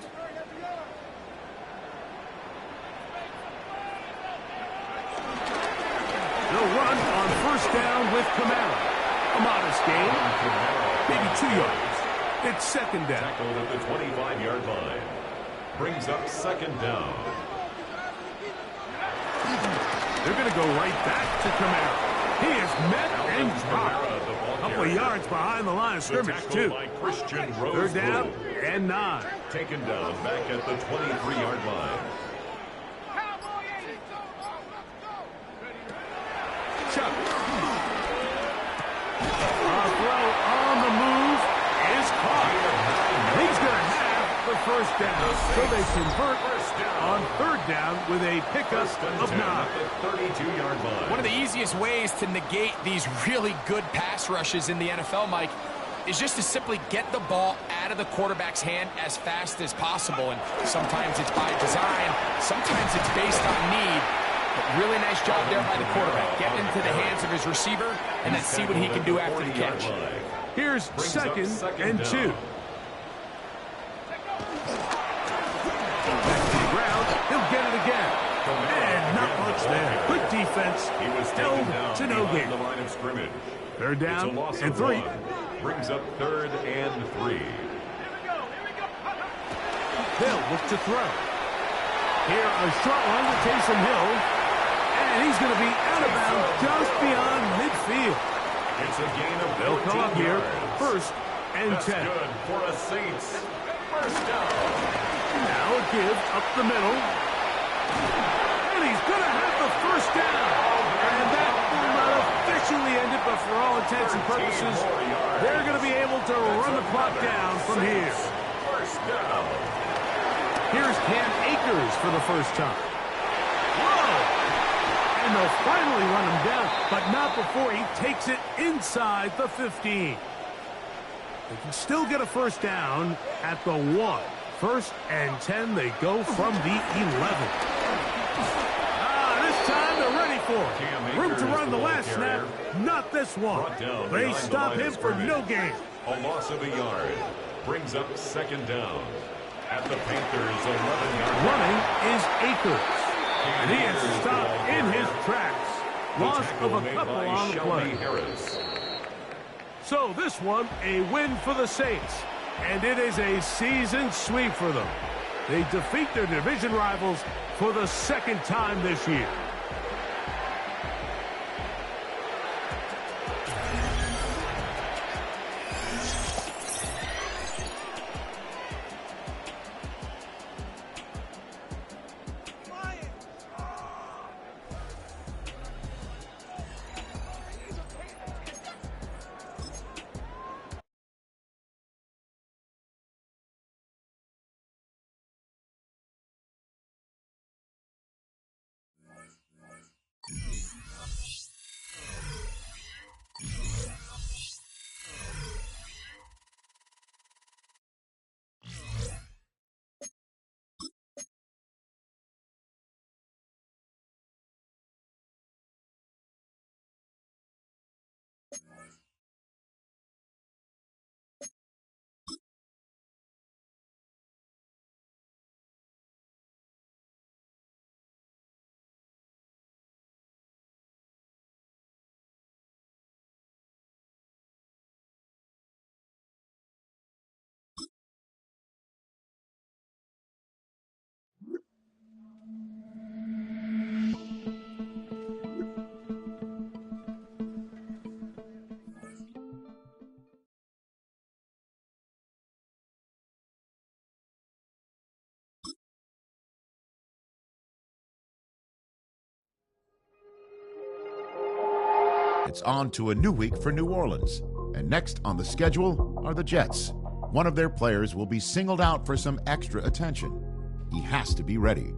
They'll run on first down with Kamara. A modest gain, maybe 2 yards. It's second down. Tackled at the 25-yard line. Brings up second down. They're going to go right back to Kamara. He is met and dropped. A couple of yards behind the line of scrimmage, too. Third down and 9. Taken down back at the 23-yard line. Chuck. A throw on the move is caught. He's going to have the first down. So they convert on third down with a pickup of 9. 32-yard line. One of the easiest ways to negate these really good pass rushes in the NFL, Mike, is just to simply get the ball out of the quarterback's hand as fast as possible. And sometimes it's by design, sometimes it's based on need. But really nice job there by the quarterback. Get into the hands of his receiver and then see what he can do after the catch. Here's second and 2. Back to the ground. He'll get it again. And not much there. Good defense. He was held to no gain. the line of scrimmage. Third down and 3. Brings up third and 3. They'll look to throw. Here, a short one to Taysom Hill. And he's going to be out of bounds just beyond midfield. It's a gain of 14 They'll come up here, yards. first and That's 10. good for a Saints. First down. Now a give up the middle. And he's going to have the first down. And that will not officially end it, but for all intents and purposes, they're going to be able to run the clock down from here. First down. Here's Cam Akers for the first time. Whoa! And they'll finally run him down, but not before he takes it inside the 15. They can still get a first down at the 1. First and 10, they go from the 11. This time they're ready for it. Room to run the last snap, not this one. They stop him for no gain. A loss of a yard. Brings up second down. At the Panthers' 11-yard line. Running is Akers. And he is stopped in his tracks. Loss of a couple on the play. Harris. So this one, a win for the Saints. And it is a season sweep for them. They defeat their division rivals for the second time this year. It's on to a new week for New Orleans. And next on the schedule are the Jets. One of their players will be singled out for some extra attention. He has to be ready.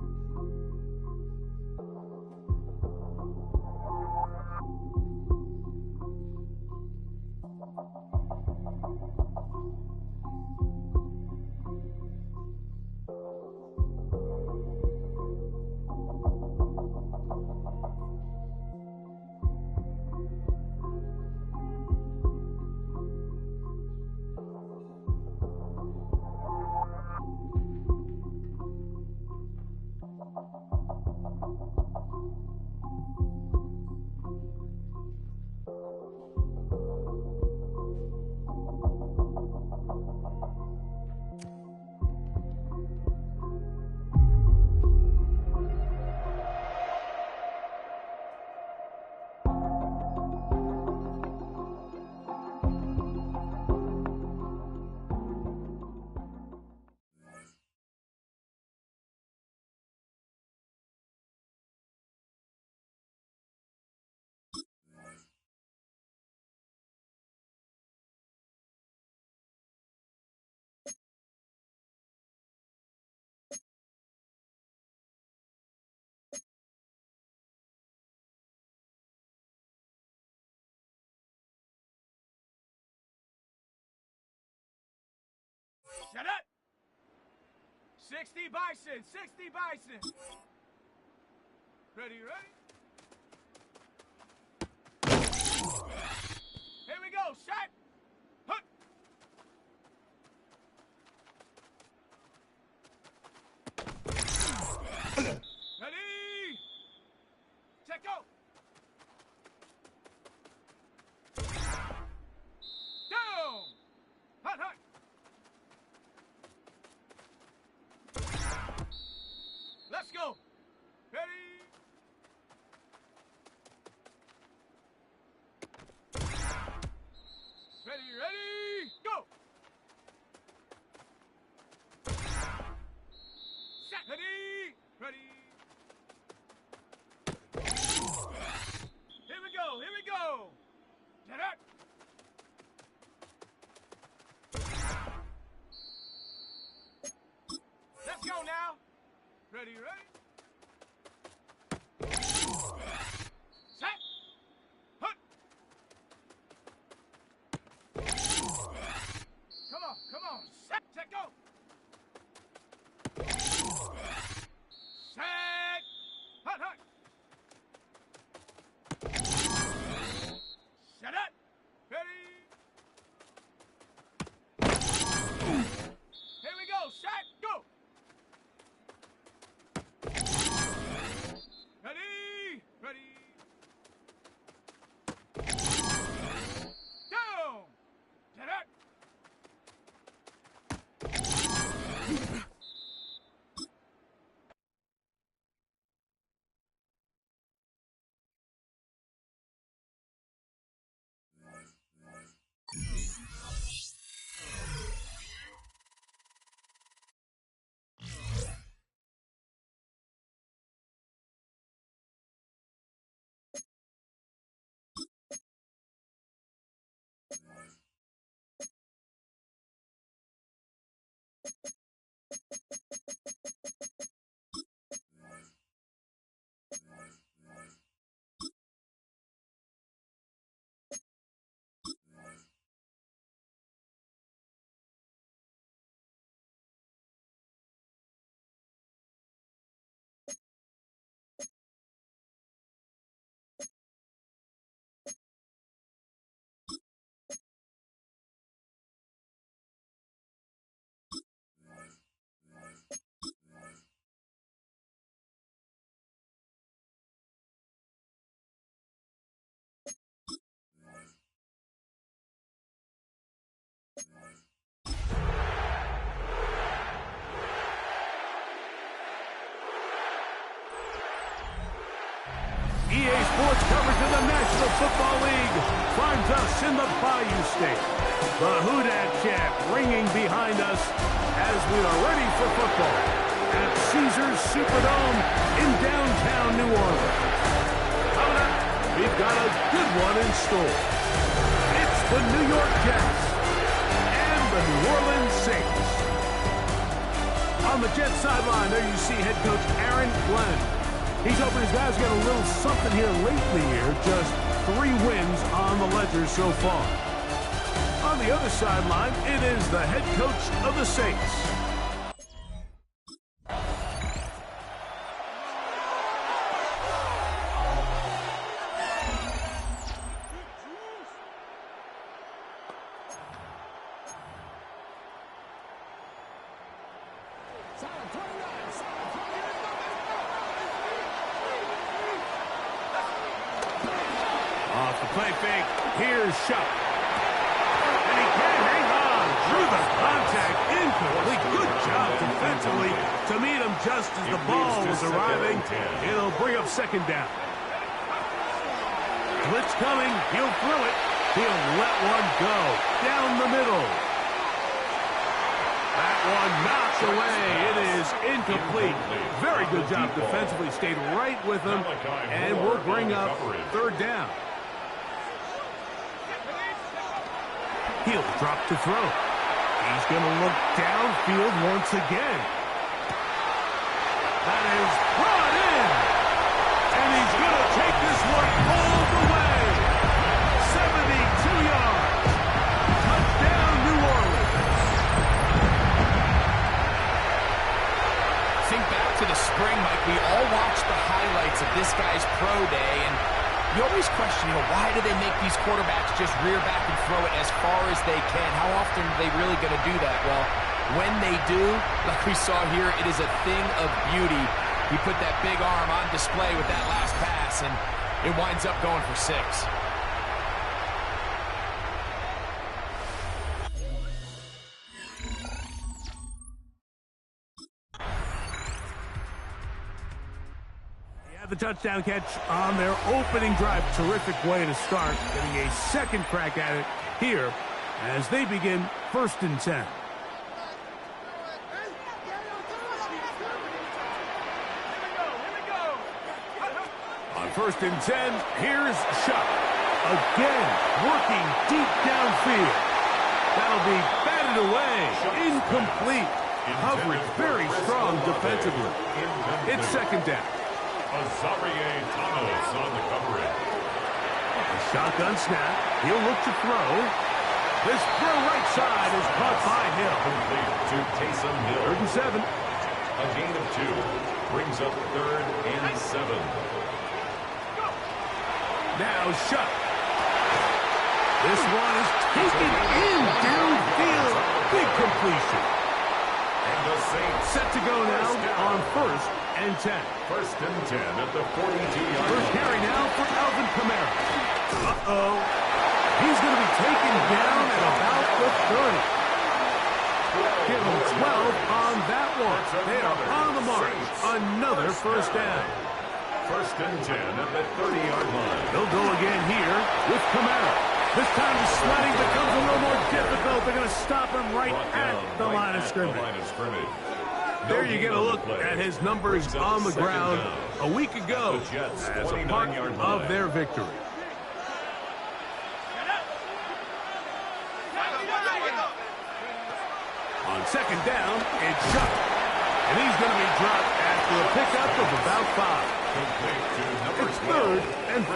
Set up. 60 Bison, 60 Bison. Ready, ready? Here we go, shot. Hook. Ready? Check out. Down. Hot, hot. Let's go. Ready? Ready, ready, go! Set. Ready, ready. Here we go, here we go. Get up. Let's go now. Ready, ready. Set. Hook. Come on. Set. Set, go. Set. Hut, hut. Set up. Ready. Here we go. Shot. Go. Ready. Ready. Down. Get up. EA Sports coverage of the National Football League finds us in the Bayou State. The Houdat chant ringing behind us as we are ready for football at Caesars Superdome in downtown New Orleans. Coming up, we've got a good one in store. It's the New York Jets and the New Orleans Saints. On the Jets sideline, there you see head coach Aaron Glenn. He's hoping his guys get a little something here late in the year. Just 3 wins on the ledger so far. On the other sideline, it is the head coach of the Saints. Off the play fake, here's Shuck. And he can hang on through the contact, incomplete. Good job defensively to meet him just as the ball was arriving. It'll bring up second down. Blitz coming, he'll throw it. He'll let one go down the middle. That one knocked away. It is incomplete. Very good job defensively. Stayed right with him, and will bring up third down. He'll drop to throw. He's going to look downfield once again. That is brought in. And he's going to take this one all the way. 72 yards. Touchdown, New Orleans. of this guy's pro day, and you always question, why do they make these quarterbacks just rear back and throw it as far as they can? How often are they really going to do that? Well, when they do, like we saw here, it is a thing of beauty. He put that big arm on display with that last pass, and it winds up going for 6. The touchdown catch on their opening drive. Terrific way to start, getting a second crack at it here as they begin 1st and 10. On 1st and 10, here's Shuck. Again, working deep downfield. That'll be batted away. Incomplete. Coverage very strong defensively. It's 2nd down. Azarie Thomas on the coverage. A shotgun snap. He'll look to throw. This throw right side is caught by Hill. Complete to Taysom Hill. 3rd and 7. A gain of 2. Brings up 3rd and 7. Now Shuck. This one is taken in downfield. Big completion. And the Saints set to go now on 1st and 10. 1st and 10 at the 42-yard line. First carry now for Alvin Kamara. Uh-oh. He's going to be taken down at about the 30. Give him 12 on that one. They are on the march. Another 1st down. 1st and 10 at the 30-yard line. They'll go again here with Kamara. This time the sledding becomes a little more difficult. They're going to stop him right at the line of scrimmage. There you get a look at his numbers on the ground a week ago as a part of their victory. On 2nd down, it's Shuck. And he's going to be dropped after a pickup of about 5. It's 3rd and 4.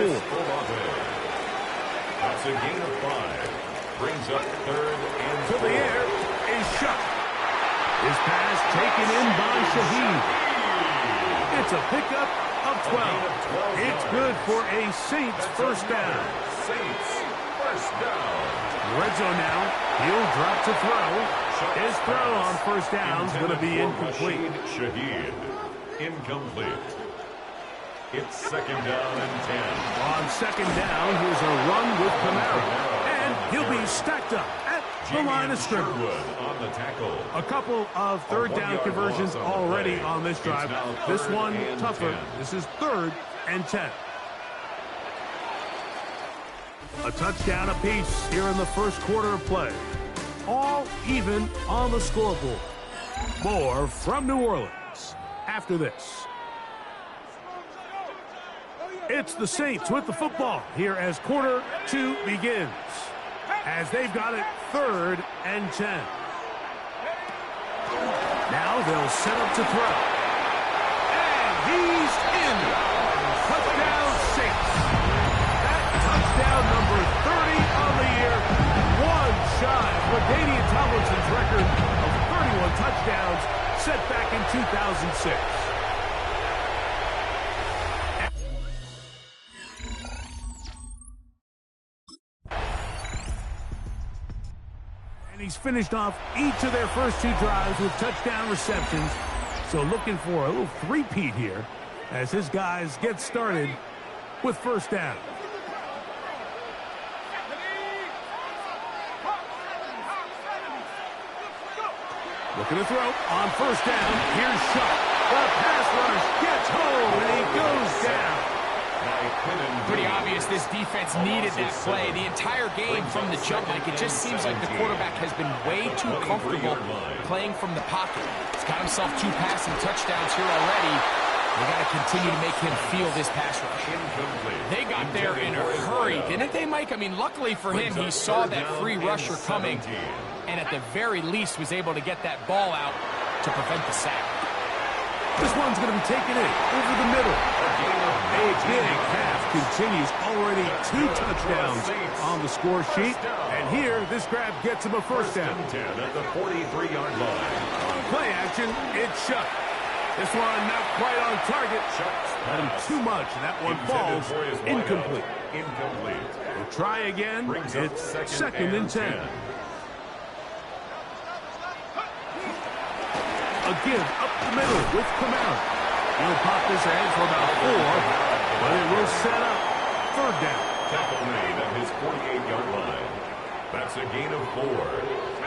That's a gain of 5. Brings up 3rd and 4. To the air is Shuck. His pass taken in by Shaheed. It's a pickup of 12. It's good for a Saints 1st down. Saints 1st down. Red zone now. He'll drop to throw. His throw on 1st down is going to be incomplete. Shaheed. Incomplete. It's 2nd down and 10. On 2nd down, here's a run with Kamara. And he'll be stacked up at the line of scrimmage. On the tackle. A couple of 3rd down conversions already on this drive. This one tougher. This is 3rd and 10. A touchdown apiece here in the 1st quarter of play. All even on the scoreboard. More from New Orleans after this. It's the Saints with the football here as quarter 2 begins. As they've got it 3rd and 10. Now they'll set up to throw. And he's in. Touchdown Saints. That touchdown number 30 on the year. One shy of LaDainian Tomlinson's record of 31 touchdowns set back in 2006. He's finished off each of their first 2 drives with touchdown receptions. So looking for a little three-peat here as his guys get started with 1st down. Looking to throw on 1st down. Here's Shuck. The pass rush gets home and he goes down. Pretty obvious this defense needed that play. The entire game from the jump, like it just seems like the quarterback has been way too comfortable playing from the pocket. He's got himself 2 passing touchdowns here already. They got to continue to make him feel this pass rush. They got there in a hurry, didn't they, Mike? I mean, luckily for him, he saw that free rusher coming and at the very least was able to get that ball out to prevent the sack. This one's going to be taken in over the middle. A big half continues. Already 2 touchdowns on the score sheet. And here, this grab gets him a 1st down. 10 at the 43-yard line. On play action, it's Shuck. This one not quite on target. And too much. That one falls incomplete. We'll try again. It's second and 10. A give up the middle with Kamara. He'll pop this ahead for about 4, but it will set up third down. Tackle made at his 48-yard line. That's a gain of 4.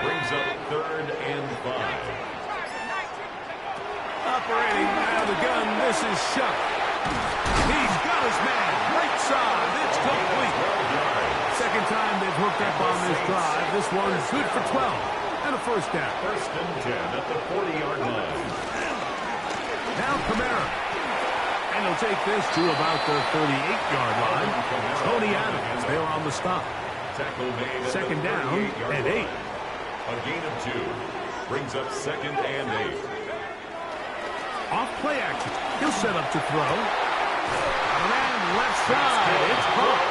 Brings up third and 5. Operating out of the gun, this is Shuck. He's got his man. Right side, it's complete. Second time they've hooked up on this drive. This one's good for 12 and a first down. First and 10 at the 40-yard line. Now Kamara. And he'll take this to about the 38-yard line. Tony Adams, they're on the stop. Tackle made at second the down and 8. A gain of 2. Brings up second and 8. Off play action. He'll set up to throw. Around left side. It's caught.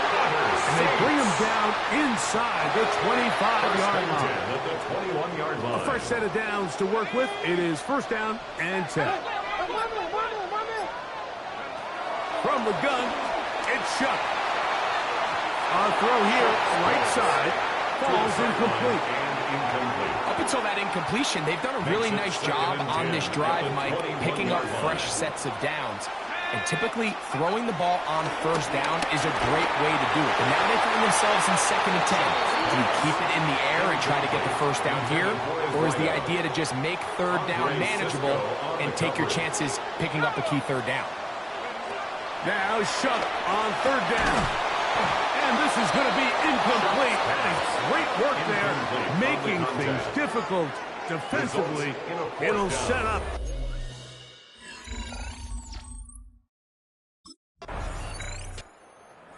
And they bring him down inside the 25-yard line. At the 21-yard line. A fresh set of downs to work with. It is first down and 10. From the gun, it's Shuck. On throw here, right side. Falls incomplete. Up until that incompletion, they've done a really nice job on this drive, Mike, picking up fresh sets of downs. And typically, throwing the ball on first down is a great way to do it. But now they find themselves in second and 10. Do you keep it in the air and try to get the first down here? Or is the idea to just make third down manageable and take your chances picking up a key third down? Now Shuck on third down. And this is going to be incomplete. That is great work there, making things difficult defensively. It'll set up.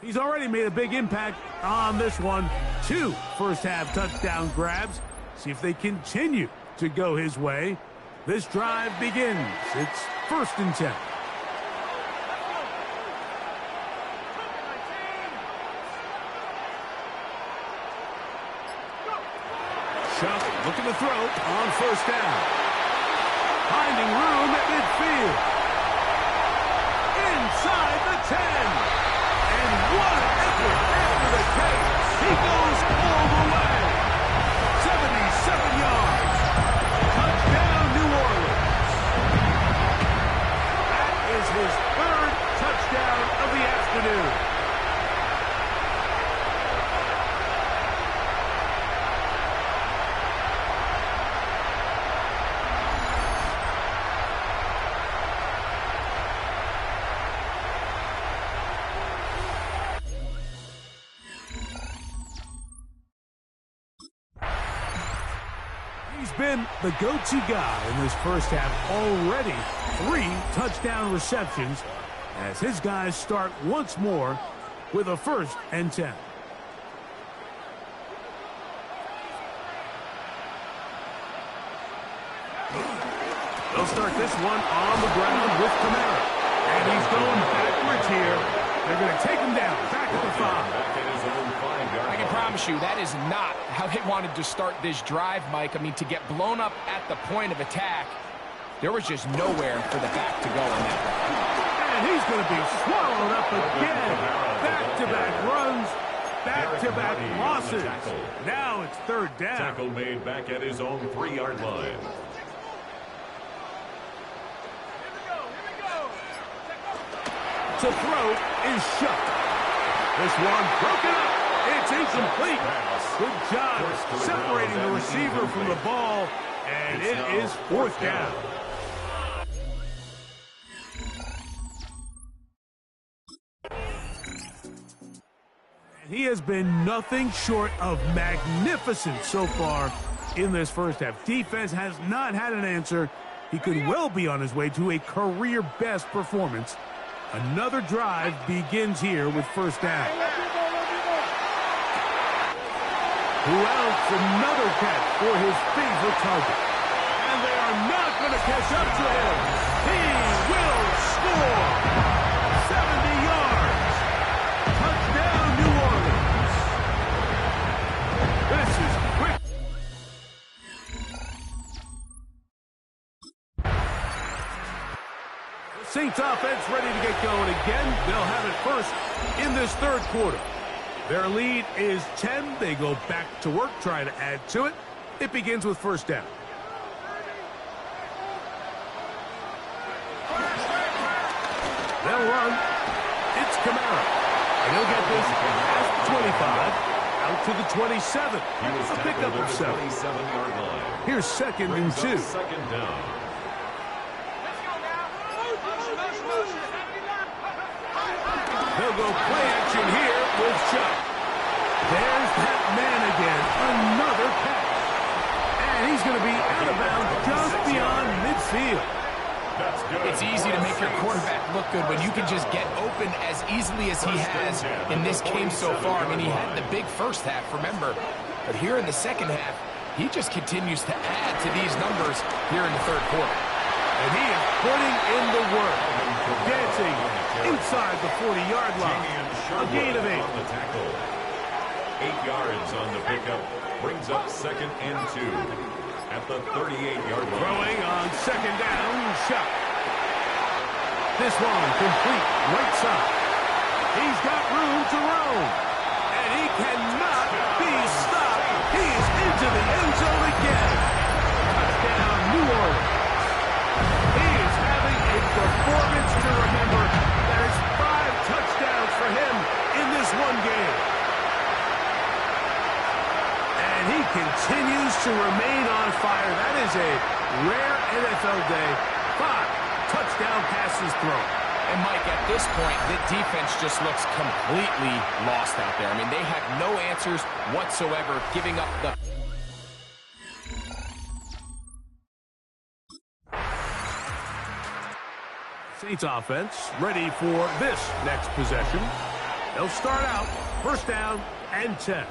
He's already made a big impact on this one. 2 first-half touchdown grabs. See if they continue to go his way. This drive begins. It's first and 10. Shuck looking to throw on first down. Finding room at midfield. Inside the 10. And what an effort after the catch. He goes all the way. 77 yards. Touchdown, New Orleans. That is his 3rd touchdown of the afternoon. Been the go-to guy in this first half. Already 3 touchdown receptions as his guys start once more with a first and 10. They'll start this one on the ground with Kamara. And he's going backwards here. They're going to take him down back at the 5. I can promise you that is not how they wanted to start this drive, Mike. I mean, to get blown up at the point of attack, there was just nowhere for the back to go on that run. And he's going to be swallowed up again. Back-to-back runs, back-to-back losses. Now it's third down. Tackle made back at his own 3-yard line. To throw is Shuck. This one broken up. It's incomplete. Good job separating the receiver from the ball, and it is fourth down. He has been nothing short of magnificent so far in this first half. Defense has not had an answer. He could well be on his way to a career-best performance. Another drive begins here with first down. Who else? Another catch for his favorite target. And they are not going to catch up to him. He will score. 70 yards. Touchdown, New Orleans. This is quick. Saints offense ready to get going again. They'll have it first in this third quarter. Their lead is 10. They go back to work, trying to add to it. It begins with first down. They'll run. It's Kamara. And he'll get this past the 25, out to the 27. A pickup of 7. 27-yard line. Here's second and 2. Second down. They'll go play action here with Chuck. There's that man again. Another pass. And he's going to be out of bounds just beyond midfield. That's good. It's easy to make your quarterback look good when you can just get open as easily as he has in this game so far. I mean, he had the big first half, remember. But here in the second half, he just continues to add to these numbers here in the third quarter. And he is putting in the work. Dancing inside the 40-yard line. A gain of 8. On the tackle. 8 yards on the pickup. Brings up second and 2. At the 38-yard line. Throwing on second down, shot. This one complete, right side. He's got room to roam. And he cannot be stopped. He is into the end zone again. Touchdown, New Orleans. He is having a performance to remember. There's 5 touchdowns for him in this one game. And he continues to remain on fire. That is a rare NFL day. 5 touchdown passes thrown. And, Mike, at this point, the defense just looks completely lost out there. I mean, they have no answers whatsoever, giving up the... Saints offense ready for this next possession. They'll start out first down and 10.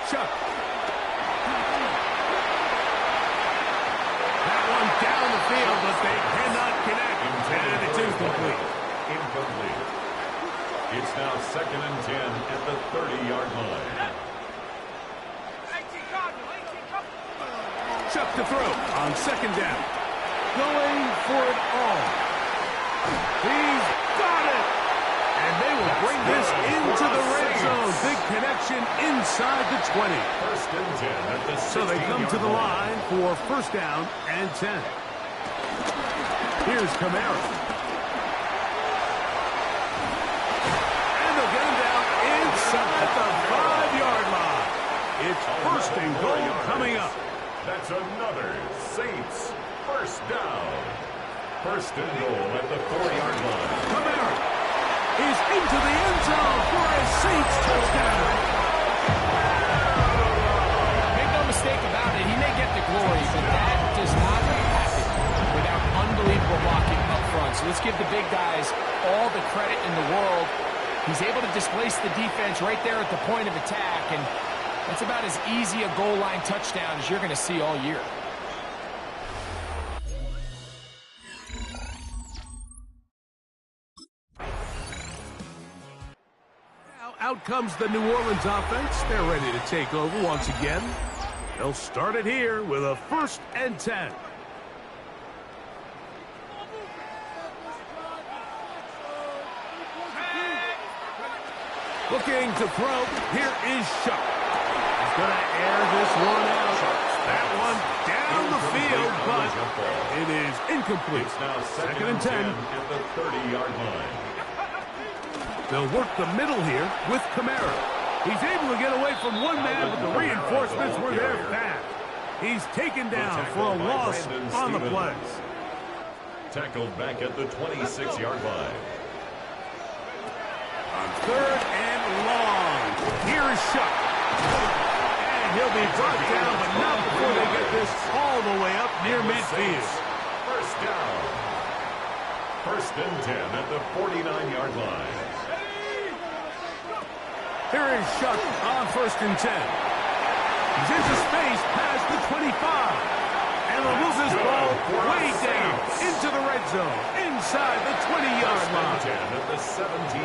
Chuck. That one down the field, but they cannot connect. And it's incomplete. Incomplete. It's now second and 10 at the 30-yard line. Chuck to throw on second down. Going for it all. He's got it. And they will bring this into the red zone. Big connection inside the 20. First and 10 at the 16-yard line. So they come to the line for first down and 10. Here's Kamara. And they'll get him down inside the 5-yard line. It's first and goal coming up. That's another Saints first down. First and goal at the 40-yard line. Kamara is into the end zone for a Saints touchdown. Make no mistake about it, he may get the glory, but that does not happen without unbelievable blocking up front. So let's give the big guys all the credit in the world. He's able to displace the defense right there at the point of attack, and that's about as easy a goal line touchdown as you're going to see all year. Out comes the New Orleans offense. They're ready to take over once again. They'll start it here with a first and 10. Looking to throw. Here is Shuck. He's going to air this one out. That one down the field, but it is incomplete. It's now second and 10 at the 30-yard line. They'll work the middle here with Kamara. He's able to get away from one man, but the reinforcements were there fast. He's taken down for a loss on the play. Tackled back at the 26-yard line. On third and long. Here's Shuck. And he'll be brought down, but not before they get this all the way up near midfield. First down. First and 10 at the 49-yard line. Here is Shuck on first and 10. He's into space past the 25. And to move this ball way down into the red zone, inside the 20-yard line.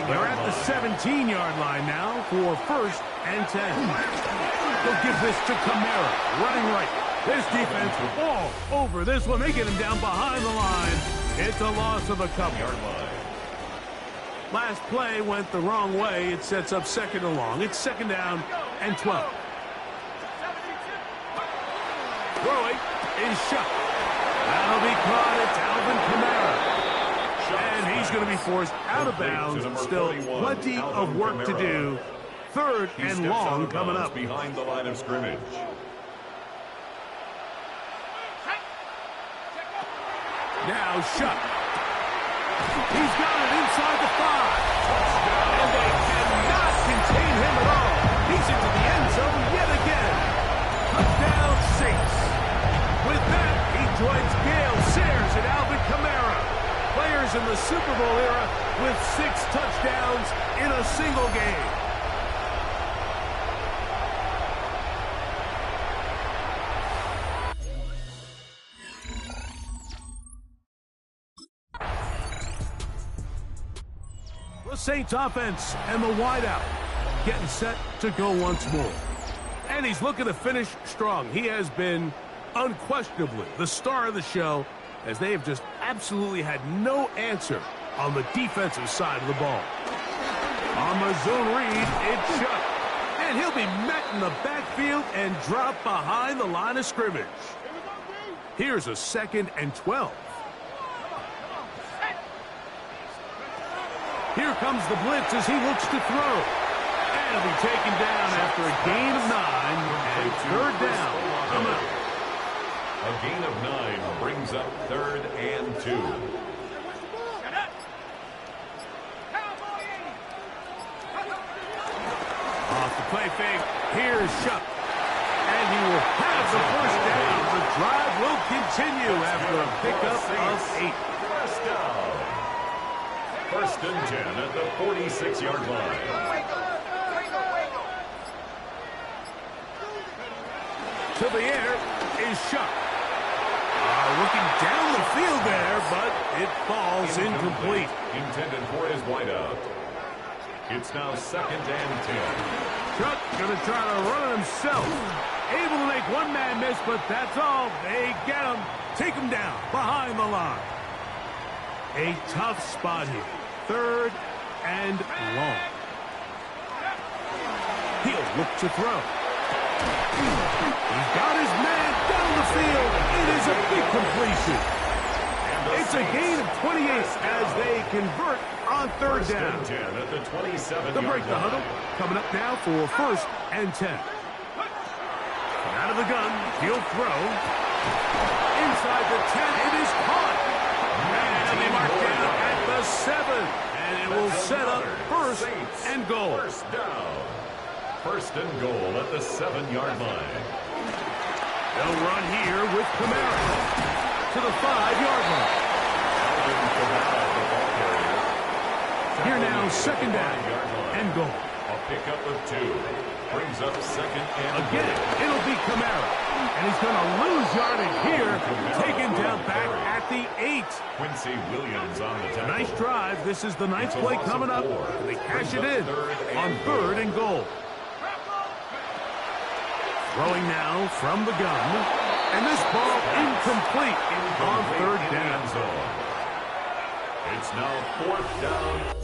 They're at the 17-yard line now for 1st and 10. They'll give this to Kamara, running right. This defense all over this one. They get him down behind the line. It's a loss of a couple. Last play went the wrong way. It sets up 2nd and long. It's 2nd down and 12. Throwing is shot. That'll be caught. It's Alvin Kamara. And he's going to be forced out of bounds. Still plenty of work to do. 3rd and long coming up. Behind the line of scrimmage. Now shot. He's got it inside the 5. And they cannot contain him at all. He's into the end zone yet again. Touchdown Saints. With that, he joins Gale Sayers and Alvin Kamara. Players in the Super Bowl era with 6 touchdowns in a single game. The Saints offense and the wideout getting set to go once more. And he's looking to finish strong. He has been unquestionably the star of the show, as they have just absolutely had no answer on the defensive side of the ball. On the zone read, it's shut. And he'll be met in the backfield and dropped behind the line of scrimmage. Here's a 2nd and 12. Here comes the blitz as he looks to throw. And he'll be taken down after a gain of 9 and 3rd down. Coming up. A gain of 9 brings up 3rd and 2. Off the play fake. Here's Shuck. And he will have the 1st down. The drive will continue after a pickup of 8. 1st down. 1st and 10 at the 46-yard line. To the air is Shuck. Looking down the field there, but it falls incomplete. Intended for his wideout. It's now 2nd and 10. Shuck going to try to run it himself. Able to make one man miss, but that's all. They get him. Take him down behind the line. A tough spot here. 3rd and long. He'll look to throw. He's got his man down the field. It is a big completion. It's a gain of 28 as they convert on 3rd down. At the 27-yard They'll break the huddle. Coming up now for 1st and 10. Out of the gun, he'll throw. Inside the 10, it is caught. And it'll be marked down at the 7. And it will set up 1st and goal. 1st down. 1st and goal at the 7-yard line. They'll run here with Kamara to the 5-yard line. Here now, 2nd down and goal. A pickup of 2. Brings up 2nd and again, it'll be Kamara. And he's going to lose yardage here. Taken down back at the 8. Quincy Williams on the tackle. Nice drive. This is the 9th play coming up. And they cash it in on 3rd and goal. Throwing now from the gun. And this ball incomplete on 3rd down. It's now 4th down.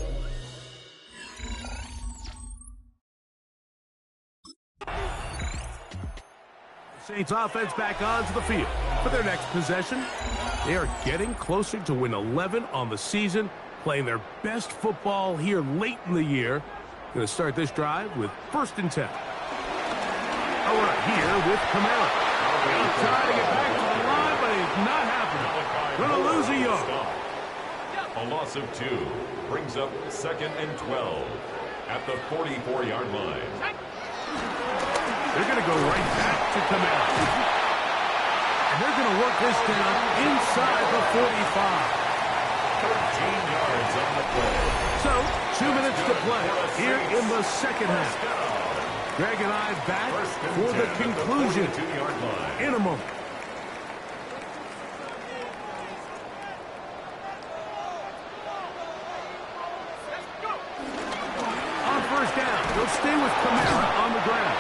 Saints offense back onto the field for their next possession. They are getting closer to win 11 on the season, playing their best football here late in the year. Going to start this drive with 1st and 10. All right, here with Kamara. He'll try to get back to the line, but it's not happening. Going to lose a yard. A loss of 2 brings up 2nd and 12 at the 44-yard line. They're going to go right back to Kamara. And they're going to work this down inside the 45. 13 yards on the play. So, 2 minutes to play here in the 2nd half. Greg and I back for the conclusion in a moment. They'll stay with Kamara on the ground.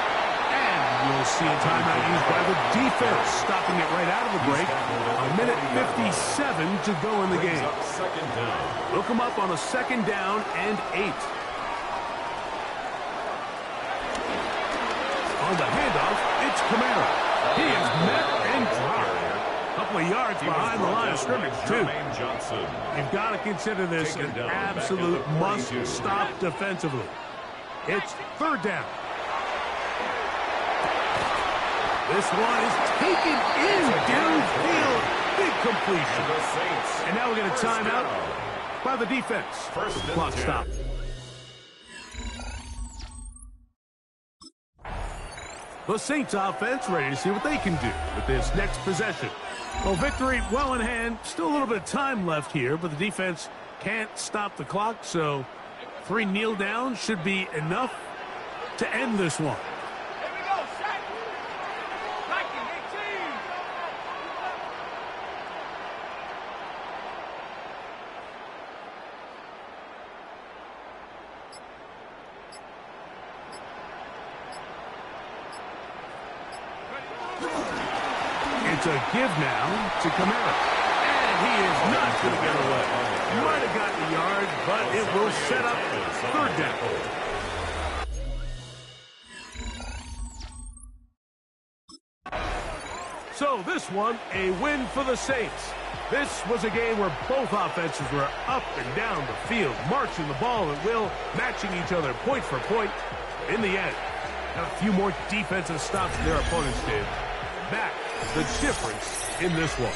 And we'll see a timeout used by the defense, stopping it right out of the break. A minute 57 to go in the game. They'll come up on a 2nd down and 8. On the handoff, it's Kamara. He is met and dropped. A couple of yards behind the line of scrimmage, too. You've got to consider this an absolute must-stop defensively. It's 3rd down. This one is taken in downfield. Big completion. And now we get a timeout by the defense. Clock stop. The Saints offense ready to see what they can do with this next possession. Well, victory well in hand. Still a little bit of time left here, but the defense can't stop the clock, so 3 kneel downs should be enough to end this one. It's a give now to Kamara. And he is not going to get away. Might have gotten a yard, but it will set up 3rd down. So this one, a win for the Saints. This was a game where both offenses were up and down the field, marching the ball at will, matching each other point for point. In the end, got a few more defensive stops than their opponents did. That is the difference in this one.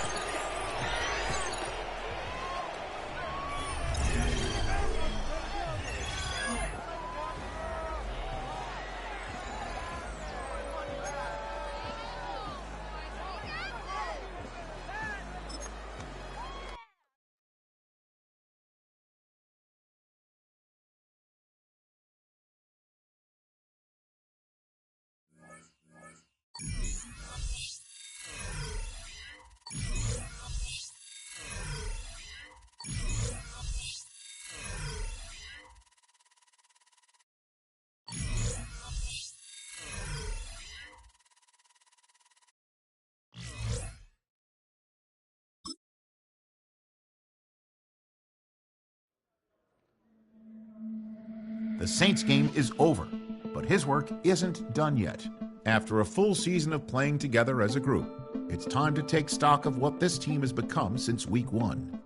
The Saints game is over, but his work isn't done yet. After a full season of playing together as a group, it's time to take stock of what this team has become since week 1.